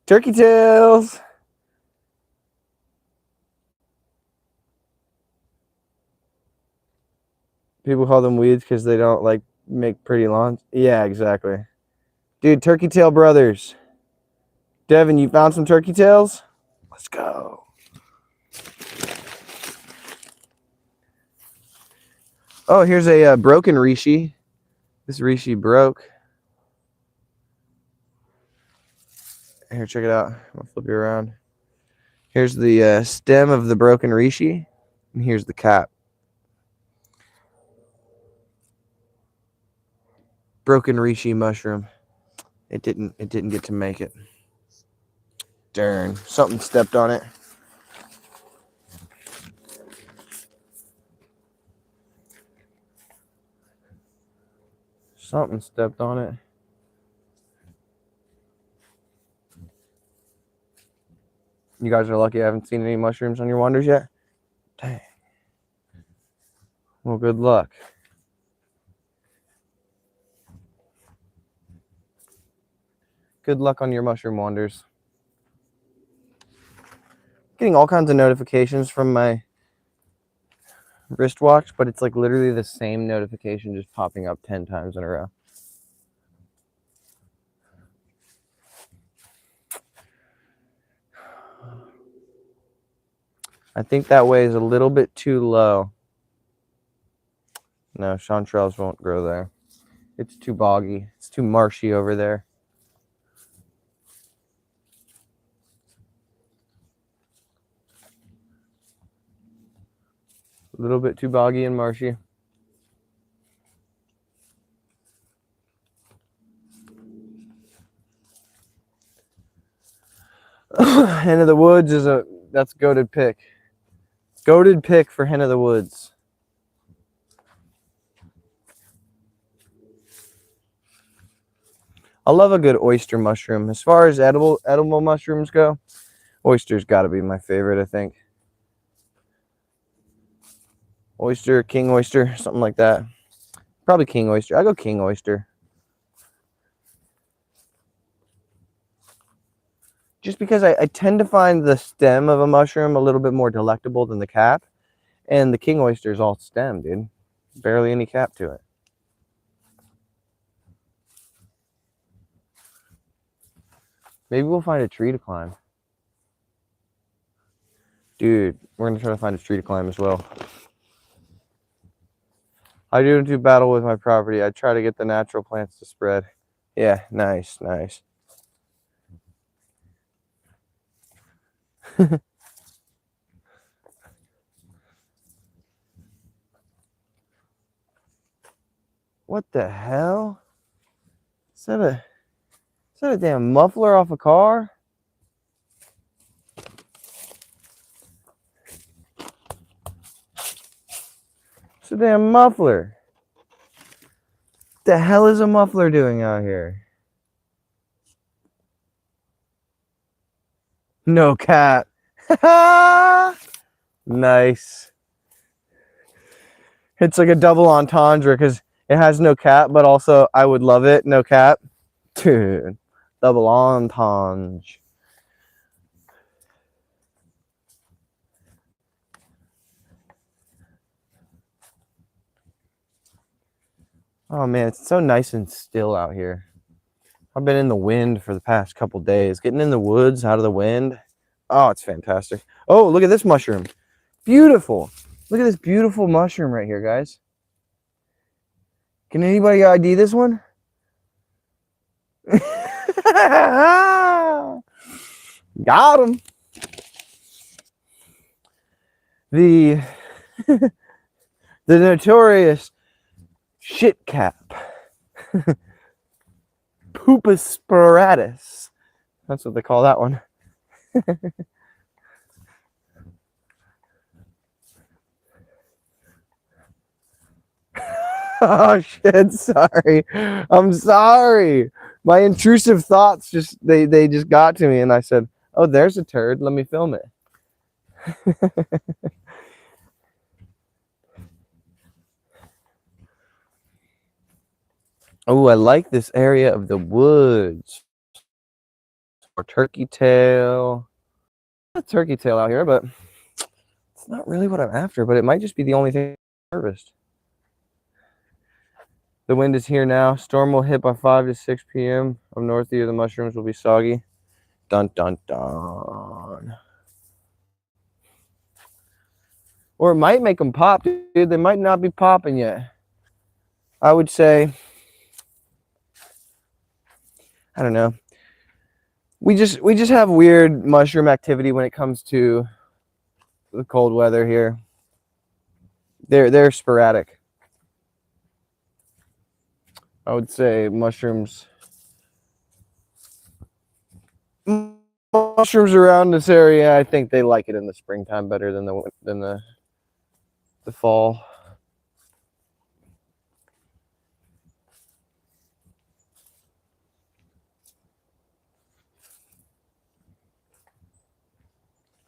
Turkey tails. People call them weeds because they don't like make pretty lawns. Yeah, exactly. Dude, turkey tail brothers. Devin, you found some turkey tails? Let's go. Oh, here's a broken reishi. This reishi broke. Here, check it out. I'm gonna flip you around. Here's the stem of the broken reishi, and here's the cap. Broken reishi mushroom. It didn't get to make it. Darn, something stepped on it. Something stepped on it. You guys are lucky I haven't seen any mushrooms on your wanders yet. Dang. Well, good luck. Good luck on your mushroom wanders. Getting all kinds of notifications from my wristwatch, but it's like literally the same notification just popping up 10 times in a row. I think that way is a little bit too low. No, chanterelles won't grow there. It's too boggy. It's too marshy over there. A little bit too boggy and marshy. Hen of the Woods is that's goated pick. Goated pick for Hen of the Woods. I love a good oyster mushroom. As far as edible mushrooms go, oyster's got to be my favorite, I think. Oyster, king oyster, something like that. Probably king oyster. I go king oyster. Just because I tend to find the stem of a mushroom a little bit more delectable than the cap. And the king oyster is all stem, dude. Barely any cap to it. Maybe we'll find a tree to climb. Dude, we're going to try to find a tree to climb as well. I do battle with my property. I try to get the natural plants to spread. Yeah, nice, nice. What the hell? Is that a damn muffler off a car? It's a damn muffler. What the hell is a muffler doing out here? No cat. Nice. It's like a double entendre because it has no cat, but also I would love it. No cat. Dude, double entendre. Oh man, it's so nice and still out here. I've been in the wind for the past couple days. Getting in the woods, out of the wind. Oh, it's fantastic. Oh, look at this mushroom. Beautiful. Look at this beautiful mushroom right here, guys. Can anybody ID this one? Got him. The the notorious shit cap. Pooposparatus. That's what they call that one. Oh shit, sorry. I'm sorry. My intrusive thoughts just they just got to me and I said, "Oh, there's a turd. Let me film it." Oh, I like this area of the woods. Or turkey tail. A turkey tail out here, but it's not really what I'm after, but it might just be the only thing harvest. The wind is here now. Storm will hit by 5 to 6 p.m. Up north here, the mushrooms will be soggy. Dun, dun, dun. Or it might make them pop, dude. They might not be popping yet. I would say, I don't know. We just have weird mushroom activity when it comes to the cold weather here. They're sporadic. I would say mushrooms around this area, I think they like it in the springtime better than the fall.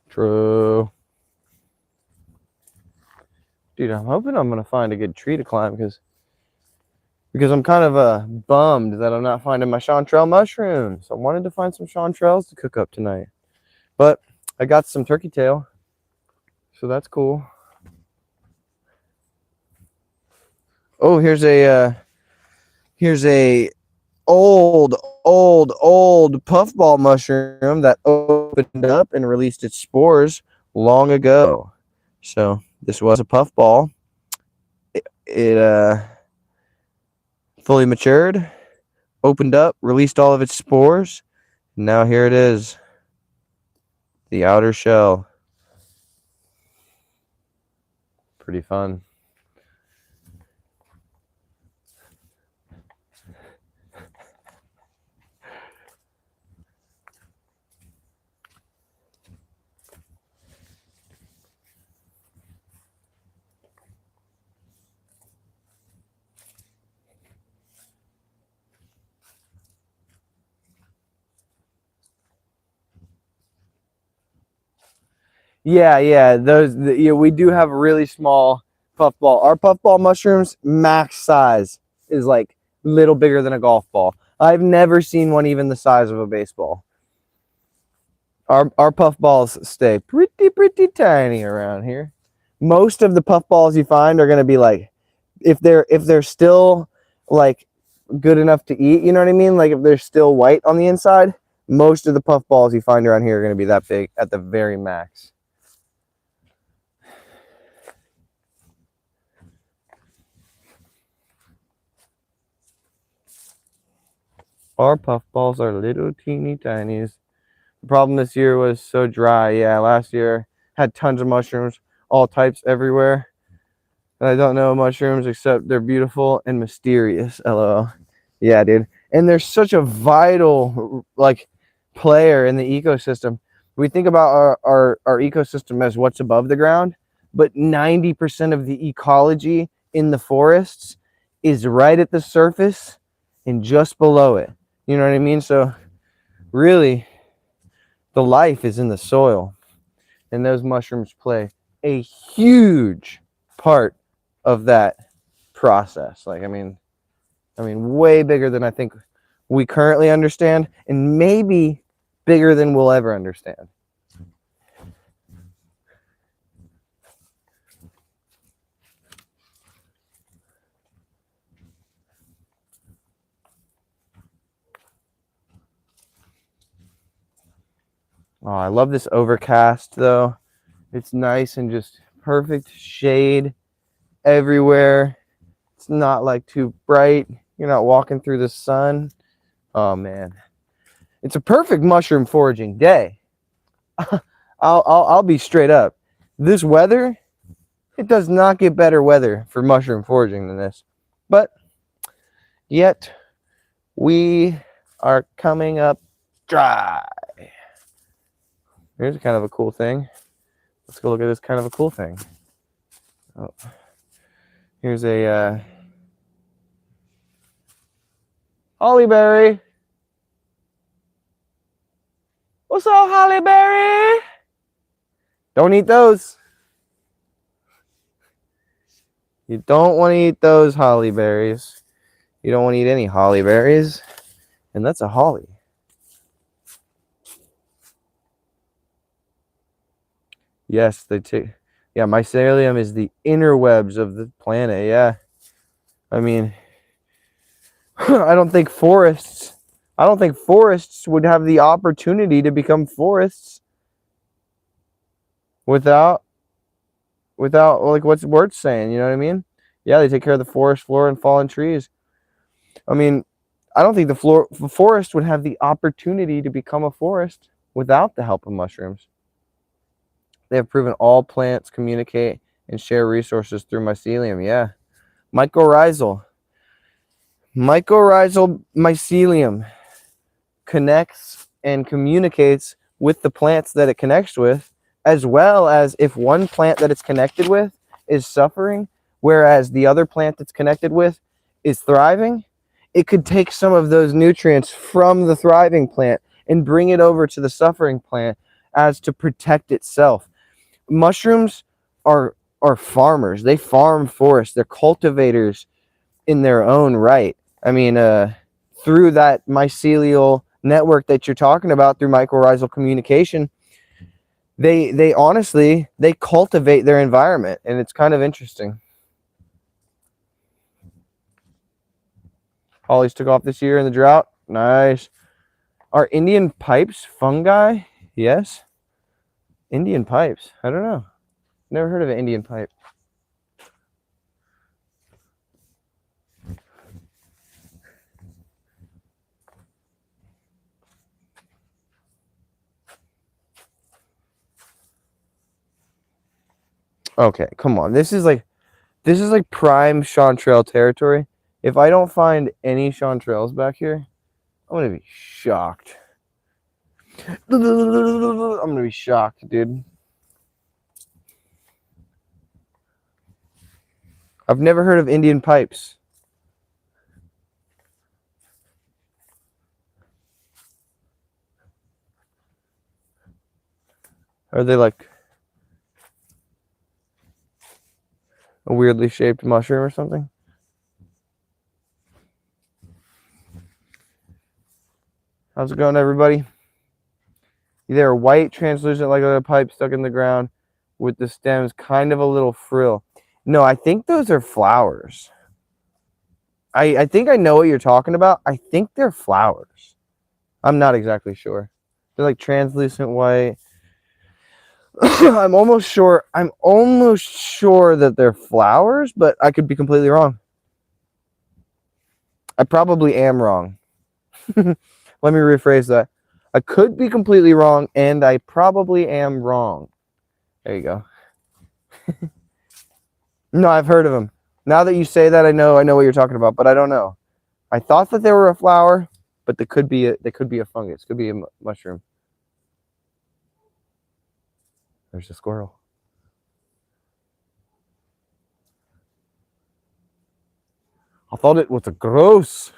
True. Dude, I'm hoping I'm gonna find a good tree to climb because I'm kind of bummed that I'm not finding my chanterelle mushrooms. I wanted to find some chanterelles to cook up tonight, but I got some turkey tail, so that's cool. Oh, here's a old puffball mushroom that opened up and released its spores long ago. So this was a puffball. It fully matured, opened up, released all of its spores. Now here it is, the outer shell. Pretty fun. Yeah. We do have really small puffball. Our puffball mushrooms max size is like a little bigger than a golf ball. I've never seen one even the size of a baseball. Our puffballs stay pretty tiny around here. Most of the puffballs you find are gonna be like, if they're still like good enough to eat, you know what I mean? Like if they're still white on the inside, most of the puffballs you find around here are gonna be that big at the very max. Our puffballs are little teeny tinies. The problem this year was so dry. Yeah, last year had tons of mushrooms, all types everywhere. And I don't know mushrooms except they're beautiful and mysterious. LOL. Yeah, dude. And they're such a vital like player in the ecosystem. We think about our ecosystem as what's above the ground, but 90% of the ecology in the forests is right at the surface and just below it. You know what I mean? So really, The life is in the soil, and those mushrooms play a huge part of that process. Like, I mean, way bigger than I think we currently understand, and maybe bigger than we'll ever understand. Oh, I love this overcast though. It's nice and just perfect shade everywhere. It's not like too bright. You're not walking through the sun. Oh man, it's a perfect mushroom foraging day. I'll be straight up. This weather, it does not get better weather for mushroom foraging than this. But yet we are coming up dry. Here's kind of a cool thing. Let's go look at this kind of a cool thing. Oh, here's a hollyberry. What's up, hollyberry? Don't eat those. You don't want to eat those hollyberries. You don't want to eat any hollyberries. And that's a holly. Yes, they take. Yeah, mycelium is the interwebs of the planet. Yeah. I mean, I don't think forests would have the opportunity to become forests without like what's Wirt saying, you know what I mean? Yeah, they take care of the forest floor and fallen trees. I mean, I don't think the forest would have the opportunity to become a forest without the help of mushrooms. They have proven all plants communicate and share resources through mycelium. Yeah. Mycorrhizal mycelium connects and communicates with the plants that it connects with, as well as if one plant that it's connected with is suffering, whereas the other plant that's connected with is thriving, it could take some of those nutrients from the thriving plant and bring it over to the suffering plant as to protect itself. Mushrooms are farmers. They farm forests. They're cultivators in their own right. I mean, through that mycelial network that you're talking about, through mycorrhizal communication, they honestly, they cultivate their environment, and it's kind of interesting. Hollies took off this year in the drought. Nice. Are Indian pipes fungi? Yes. Indian pipes. I don't know. Never heard of an Indian pipe. Okay, come on. This is like prime chanterelle territory. If I don't find any chanterelles back here, I'm gonna be shocked. I'm gonna be shocked, dude. I've never heard of Indian pipes. Are they like a weirdly shaped mushroom or something? How's it going, everybody? They're white, translucent, like a pipe stuck in the ground with the stems kind of a little frill. No, I think those are flowers. I think I know what you're talking about. I think they're flowers. I'm not exactly sure. They're like translucent white. I'm almost sure that they're flowers, but I could be completely wrong. I probably am wrong. Let me rephrase that. I could be completely wrong, and I probably am wrong. There you go. No, I've heard of them. Now that you say that, I know what you're talking about, but I don't know. I thought that they were a flower, but they could be a fungus. Could be a mushroom. There's a squirrel. I thought it was a grouse.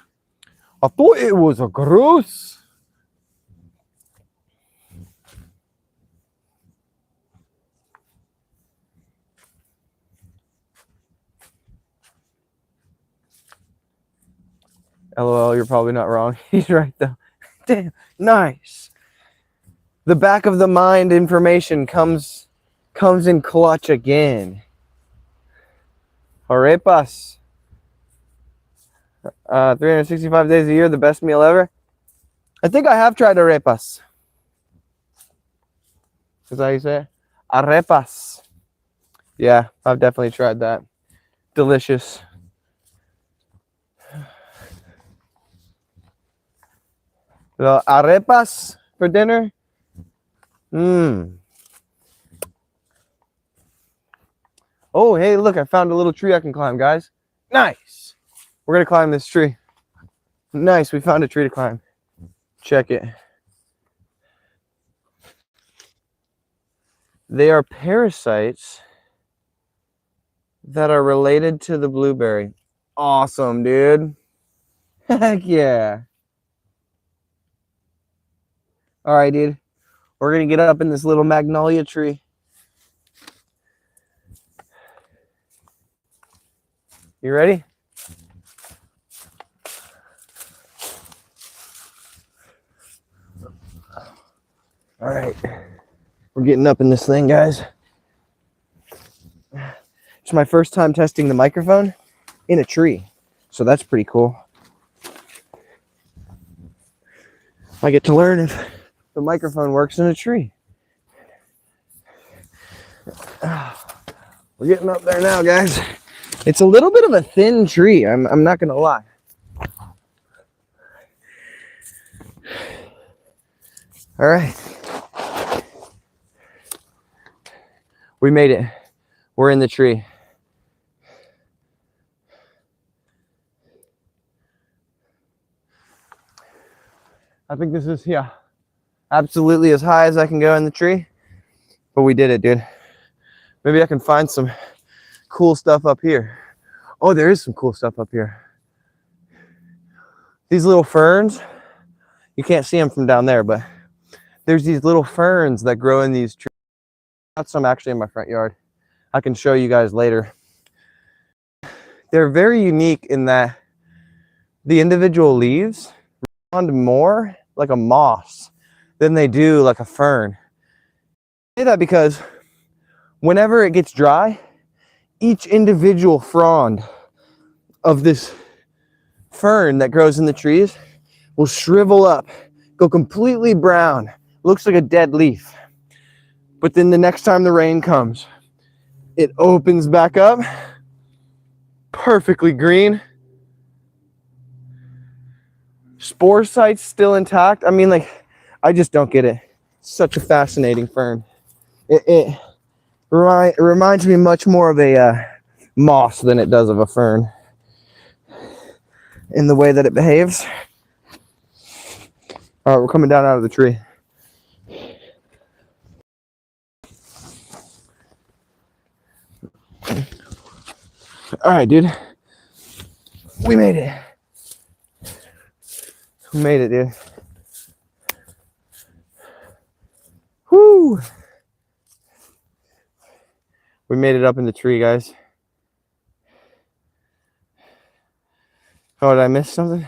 I thought it was a grouse. LOL, you're probably not wrong. He's right though. Damn, nice. The back of the mind information comes in clutch again. Arepas. 365 days a year, the best meal ever. I think I have tried arepas. Is that how you say it? Arepas. Yeah, I've definitely tried that. Delicious. The arepas for dinner. Oh, hey, look, I found a little tree I can climb, guys. Nice. We're going to climb this tree. Nice, we found a tree to climb. Check it. They are parasites that are related to the blueberry. Awesome, dude. Heck yeah. All right, dude. We're going to get up in this little magnolia tree. You ready? All right. We're getting up in this thing, guys. It's my first time testing the microphone in a tree. So that's pretty cool. I get to learn if the microphone works in a tree. We're getting up there now, guys. It's a little bit of a thin tree. I'm not going to lie. All right. We made it. We're in the tree. I think this is, yeah, absolutely as high as I can go in the tree. But we did it, dude. Maybe I can find some cool stuff up here. Oh, there is some cool stuff up here. These little ferns, you can't see them from down there, but there's these little ferns that grow in these trees. Got some actually in my front yard. I can show you guys later. They're very unique in that the individual leaves respond more like a moss than they do like a fern. I say that because whenever it gets dry, each individual frond of this fern that grows in the trees will shrivel up, go completely brown, looks like a dead leaf. But then the next time the rain comes, it opens back up, perfectly green. Spore site's still intact. I mean, like, I just don't get it. Such a fascinating fern. It reminds me much more of a moss than it does of a fern in the way that it behaves. All right, we're coming down out of the tree. All right, dude. We made it. We made it, dude. Whoo! We made it up in the tree, guys. Oh, did I miss something?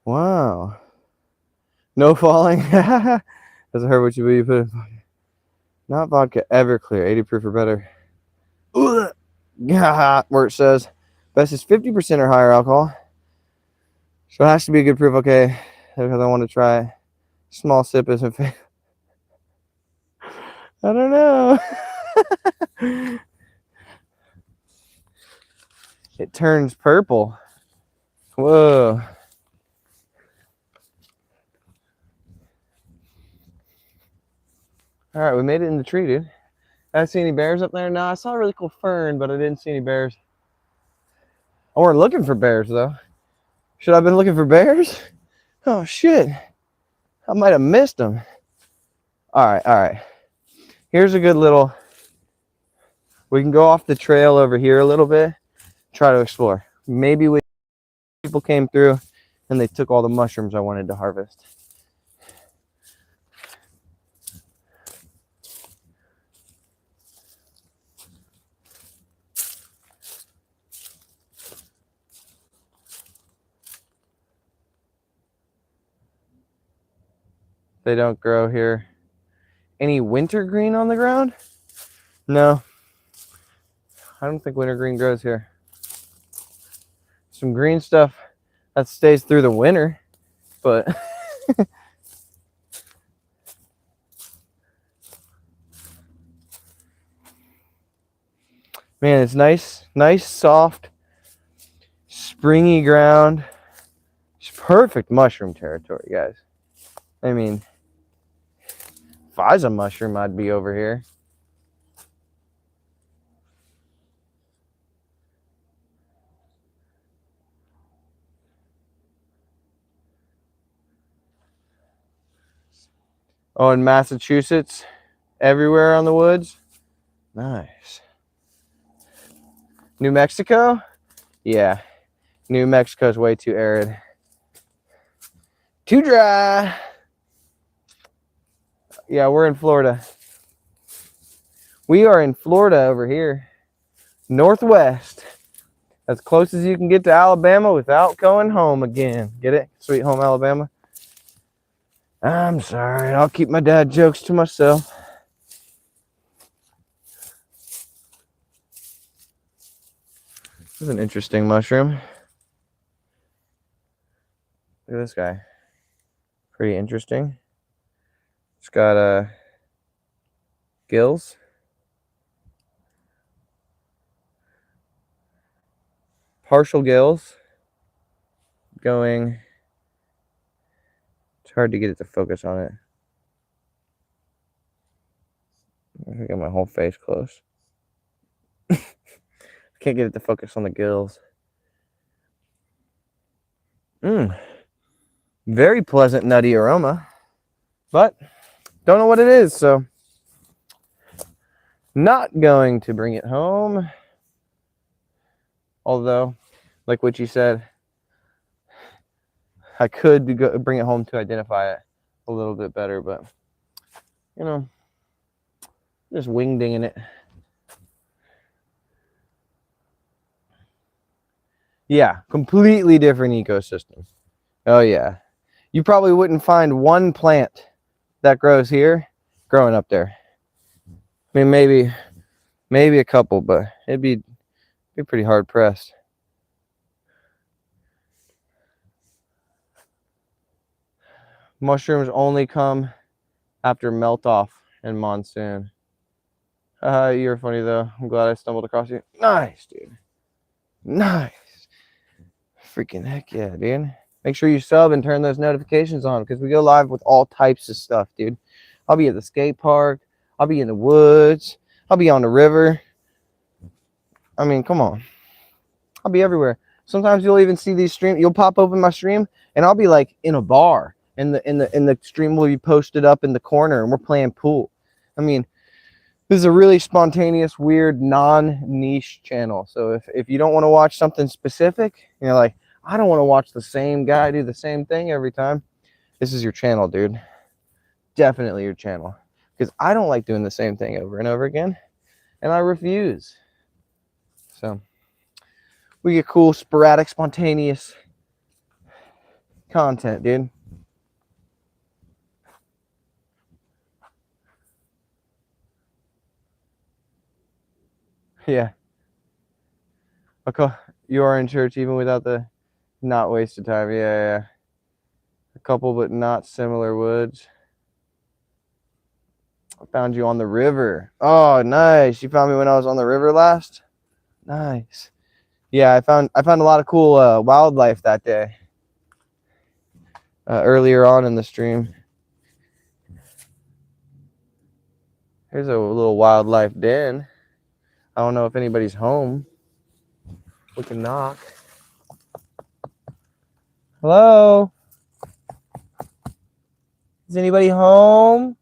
Wow. No falling. Doesn't hurt what you put in vodka. Not vodka, Everclear, 80 proof or better. Where it says best is 50% or higher alcohol. So it has to be a good proof, okay? Because I want to try it. Small sip isn't fair. I don't know. It turns purple. Whoa. All right, we made it in the tree, dude. I see any bears up there? No, I saw a really cool fern, but I didn't see any bears. I weren't looking for bears, though. Should I have been looking for bears? Oh, shit. I might have missed them. All right. Here's a good little... We can go off the trail over here a little bit, try to explore. Maybe people came through and they took all the mushrooms I wanted to harvest. They don't grow here. Any wintergreen on the ground? No. I don't think wintergreen grows here. Some green stuff that stays through the winter, but man, it's nice, soft, springy ground. It's perfect mushroom territory, guys. I mean, if I was a mushroom, I'd be over here. Oh, in Massachusetts, everywhere on the woods. Nice. New Mexico? Yeah. New Mexico's way too arid. Too dry. Yeah, we're in Florida. We are in Florida over here. Northwest. As close as you can get to Alabama without going home again. Get it? Sweet home Alabama. I'm sorry. I'll keep my dad jokes to myself. This is an interesting mushroom. Look at this guy. Pretty interesting. It's got gills. Partial gills. Going. It's hard to get it to focus on it. I got my whole face close. Can't get it to focus on the gills. Very pleasant nutty aroma, but don't know what it is, so not going to bring it home. Although, like what you said, I could go bring it home to identify it a little bit better, but you know, just wingdinging it. Yeah, completely different ecosystem. Oh yeah. You probably wouldn't find one plant that grows here growing up there. I mean, maybe a couple, but it'd be pretty hard pressed. Mushrooms only come after melt off and monsoon. You're funny though. I'm glad I stumbled across you. Nice, dude. Nice. Freaking heck yeah, dude. Make sure you sub and turn those notifications on because we go live with all types of stuff, dude. I'll be at the skate park. I'll be in the woods. I'll be on the river. I mean, come on. I'll be everywhere. Sometimes you'll even see these streams. You'll pop open my stream and I'll be like in a bar and the stream will be posted up in the corner and we're playing pool. I mean, this is a really spontaneous, weird, non-niche channel. So if you don't want to watch something specific, you're like, I don't want to watch the same guy do the same thing every time. This is your channel, dude. Definitely your channel. Because I don't like doing the same thing over and over again. And I refuse. So we get cool, sporadic, spontaneous content, dude. Yeah. Okay. You are in church even without the not wasted time. Yeah. A couple but not similar woods. I found you on the river. Oh, nice. You found me when I was on the river last? Nice. Yeah, I found a lot of cool wildlife that day. Earlier on in the stream. Here's a little wildlife den. I don't know if anybody's home. We can knock. Hello? Is anybody home?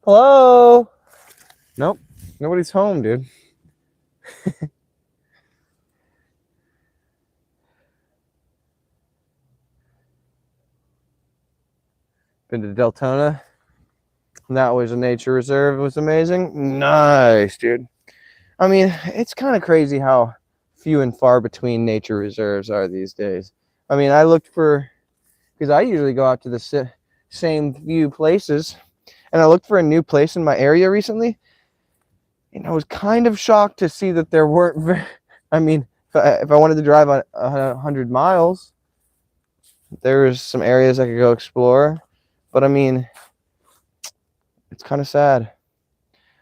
Hello? Nope. Nobody's home, dude. Been to Deltona. That was a nature reserve. It was amazing. Nice, dude. I mean, it's kind of crazy how few and far between nature reserves are these days. I mean, I looked for because I usually go out to the same few places. And I looked for a new place in my area recently, and I was kind of shocked to see that there weren't very, I mean, if I wanted to drive 100 miles, there's some areas I could go explore. But I mean, it's kind of sad.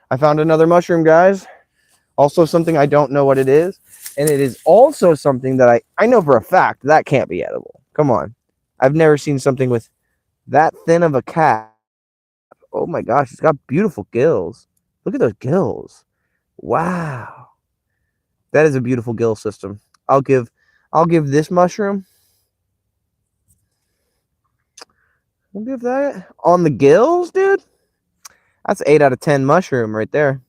I found another mushroom, guys. Also something I don't know what it is. And it is also something that I know for a fact that can't be edible. Come on. I've never seen something with that thin of a cap. Oh my gosh, it's got beautiful gills. Look at those gills. Wow. That is a beautiful gill system. I'll give this mushroom. I'll give that on the gills, dude. That's 8 out of 10 mushroom right there.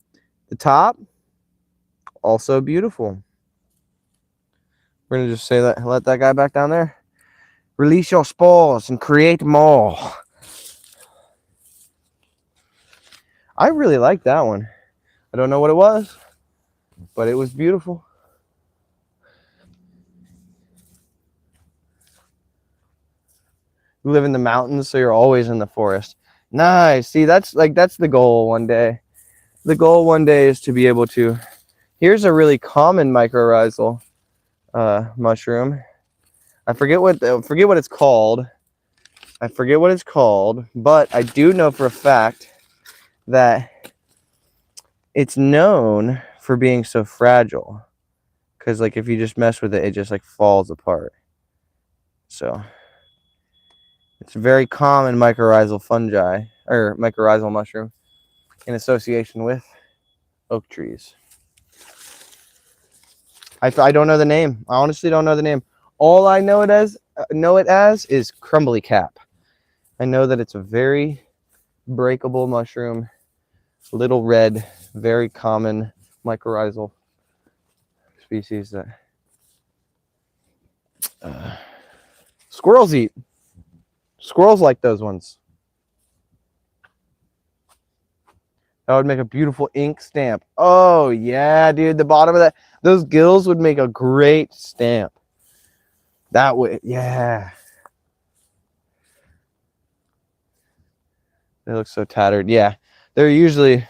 The top, also beautiful. We're gonna just say that, let that guy back down there. Release your spores and create more. I really like that one. I don't know what it was, but it was beautiful. You live in the mountains, so you're always in the forest. Nice. See, that's the goal one day. The goal one day is to be able to. Here's a really common mycorrhizal mushroom. I forget what it's called. But I do know for a fact that it's known for being so fragile. Because like if you just mess with it, it just like falls apart. So it's a very common mycorrhizal fungi or mycorrhizal mushroom in association with oak trees. I don't know the name. I honestly don't know the name. All I know it as is crumbly cap. I know that it's a very breakable mushroom, little red, very common mycorrhizal species that squirrels eat. Squirrels like those ones. That would make a beautiful ink stamp. Oh yeah, dude, the bottom of that, those gills would make a great stamp. That would, yeah. They look so tattered. Yeah, they're usually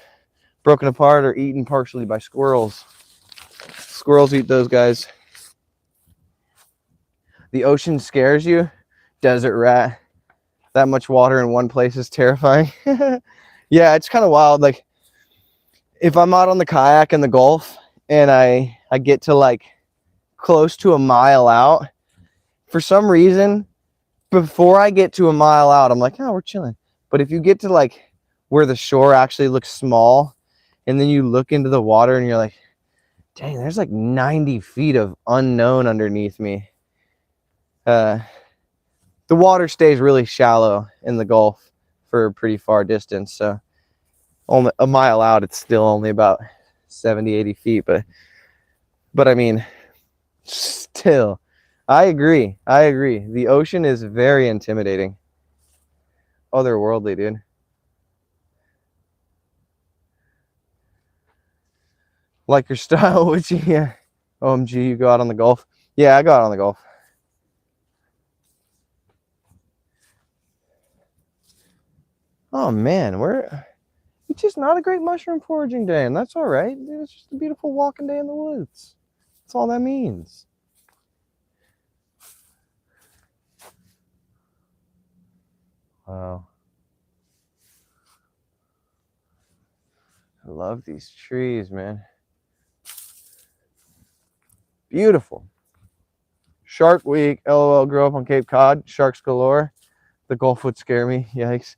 broken apart or eaten partially by squirrels. Squirrels eat those guys. The ocean scares you. Desert rat. That much water in one place is terrifying. Yeah, it's kind of wild. Like, if I'm out on the kayak in the Gulf and I get to like close to a mile out, for some reason, before I get to a mile out, I'm like, oh, we're chilling. But if you get to like where the shore actually looks small, and then you look into the water and you're like, dang, there's like 90 feet of unknown underneath me. The water stays really shallow in the Gulf for a pretty far distance. So only a mile out, it's still only about 70, 80 feet. But I mean, still, I agree. The ocean is very intimidating. Otherworldly, dude. Like your style, would you? Yeah. OMG, you go out on the Gulf? Yeah, I go out on the Gulf. Oh man, it's just not a great mushroom foraging day, and that's all right. It's just a beautiful walking day in the woods. That's all that means. Wow. I love these trees, man. Beautiful. Shark week. LOL, grew up on Cape Cod. Sharks galore. The Gulf would scare me. Yikes.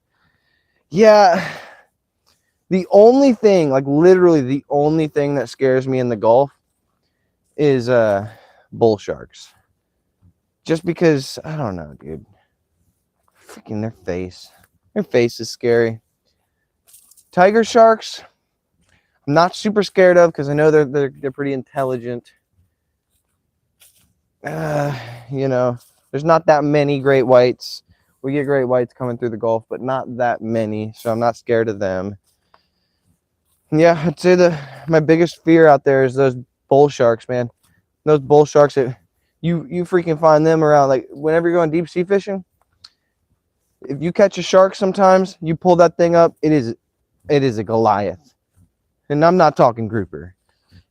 Yeah. The only thing, like literally the only thing that scares me in the Gulf is bull sharks. Just because, I don't know, dude. Freaking their face. Their face is scary. Tiger sharks, I'm not super scared of because I know they're pretty intelligent. You know, there's not that many great whites. We get great whites coming through the Gulf, but not that many, so I'm not scared of them. Yeah, I'd say my biggest fear out there is those bull sharks, man. Those bull sharks, you freaking find them around, like whenever you're going deep sea fishing, If you catch a shark sometimes, you pull that thing up, it is a Goliath. And I'm not talking grouper.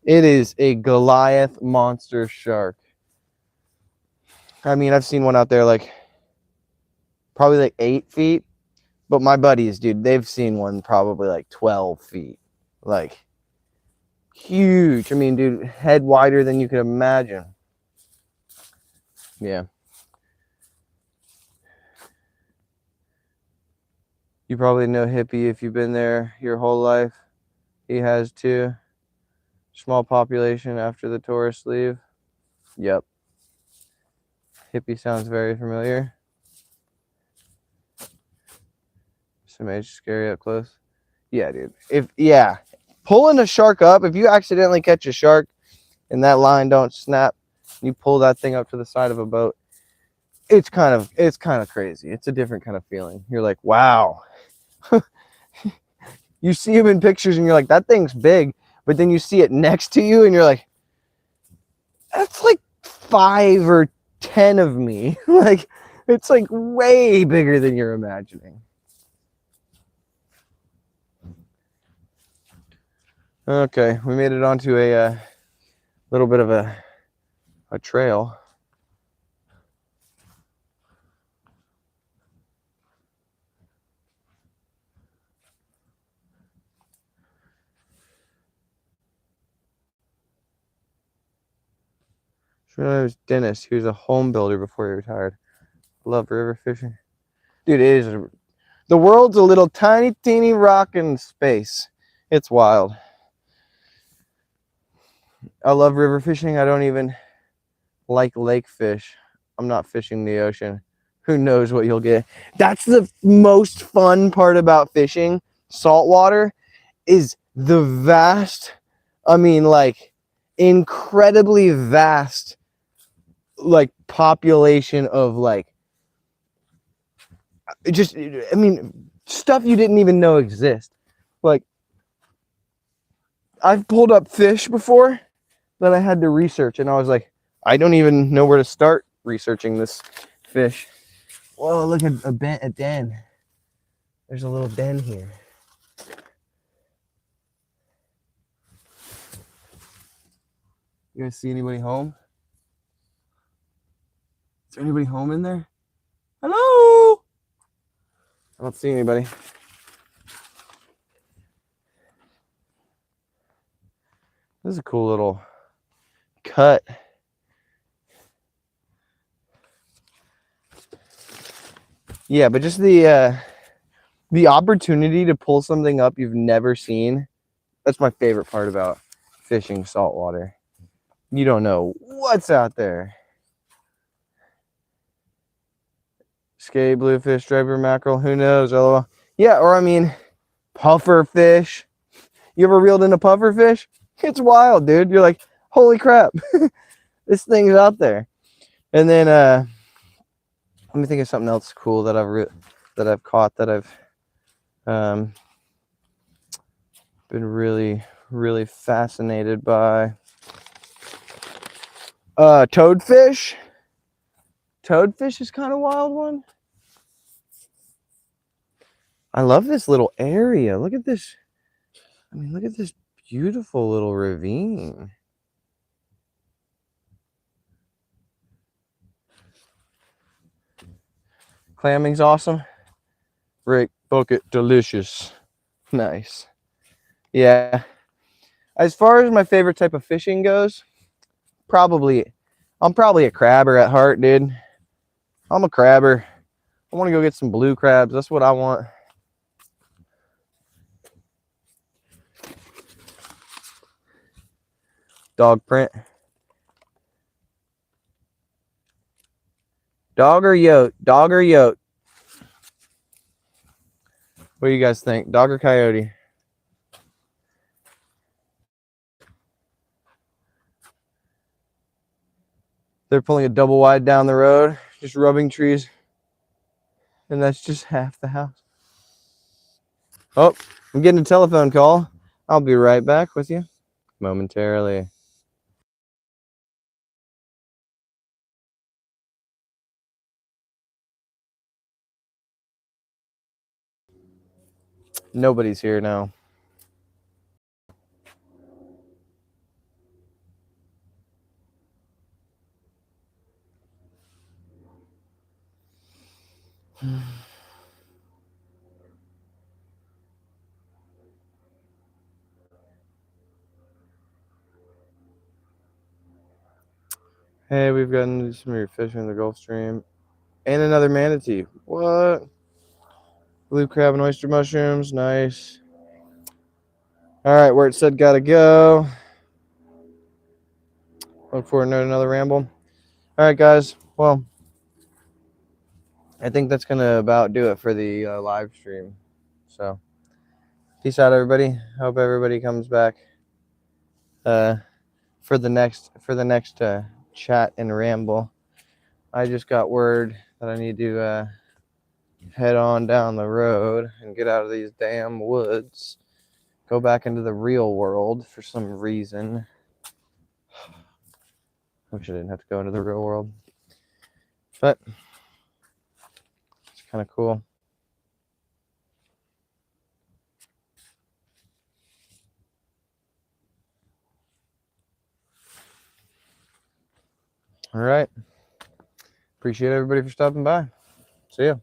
It is a Goliath monster shark. I mean, I've seen one out there like probably like 8 feet, but my buddies, dude, they've seen one probably like 12 feet. Like huge. I mean, dude, head wider than you could imagine. Yeah. You probably know Hippie if you've been there your whole life. He has too. Small population after the tourists leave. Yep. Hippie sounds very familiar. Somebody's scary up close. Yeah, dude. Pulling a shark up, if you accidentally catch a shark and that line don't snap, you pull that thing up to the side of a boat, it's kind of crazy. It's a different kind of feeling. You're like, wow. You see him in pictures and you're like, that thing's big, but then you see it next to you and you're like, that's like 5 or 10 of me. Like, it's like way bigger than you're imagining. Okay, we made it onto a little bit of a trail. Sure, it was Dennis. He was a home builder before he retired. Love river fishing. Dude, the world's a little tiny, teeny rock in space. It's wild. I love river fishing. I don't even like lake fish. I'm not fishing the ocean. Who knows what you'll get? That's the most fun part about fishing saltwater is the vast, I mean, like incredibly vast, like population of like, just, I mean, stuff you didn't even know exist. Like, I've pulled up fish before that I had to research, and I was like, I don't even know where to start researching this fish. Whoa, look at a den. There's a little den here. You guys see anybody home? Is there anybody home in there? Hello? I don't see anybody. This is a cool little cut. Yeah, but just the opportunity to pull something up you've never seen. That's my favorite part about fishing saltwater. You don't know what's out there. Skate, bluefish, striper, mackerel, who knows? LOL. Yeah, or I mean, puffer fish. You ever reeled in a puffer fish? It's wild, dude. You're like, holy crap, this thing's out there. And then let me think of something else cool that I've caught that I've been really fascinated by. Toadfish. Toadfish is kind of a wild one. I love this little area. Look at this. I mean, look at this beautiful little ravine. Clamming's awesome. Rick, bucket, delicious. Nice. Yeah. As far as my favorite type of fishing goes, I'm probably a crabber at heart, dude. I'm a crabber. I want to go get some blue crabs. That's what I want. Dog print. Dog or yote? Dog or yote? What do you guys think? Dog or coyote? They're pulling a double wide down the road, just rubbing trees. And that's just half the house. Oh, I'm getting a telephone call. I'll be right back with you momentarily. Nobody's here now. Hey, we've gotten some of your fishing in the Gulf Stream. And another manatee. What? Blue crab and oyster mushrooms. Nice. All right, where it said gotta go. Look forward to another ramble. All right, guys. Well, I think that's going to about do it for the live stream. So, peace out, everybody. Hope everybody comes back for the next chat and ramble. I just got word that I need to head on down the road and get out of these damn woods. Go back into the real world for some reason. Wish I didn't have to go into the real world. But it's kind of cool. All right. Appreciate everybody for stopping by. See ya.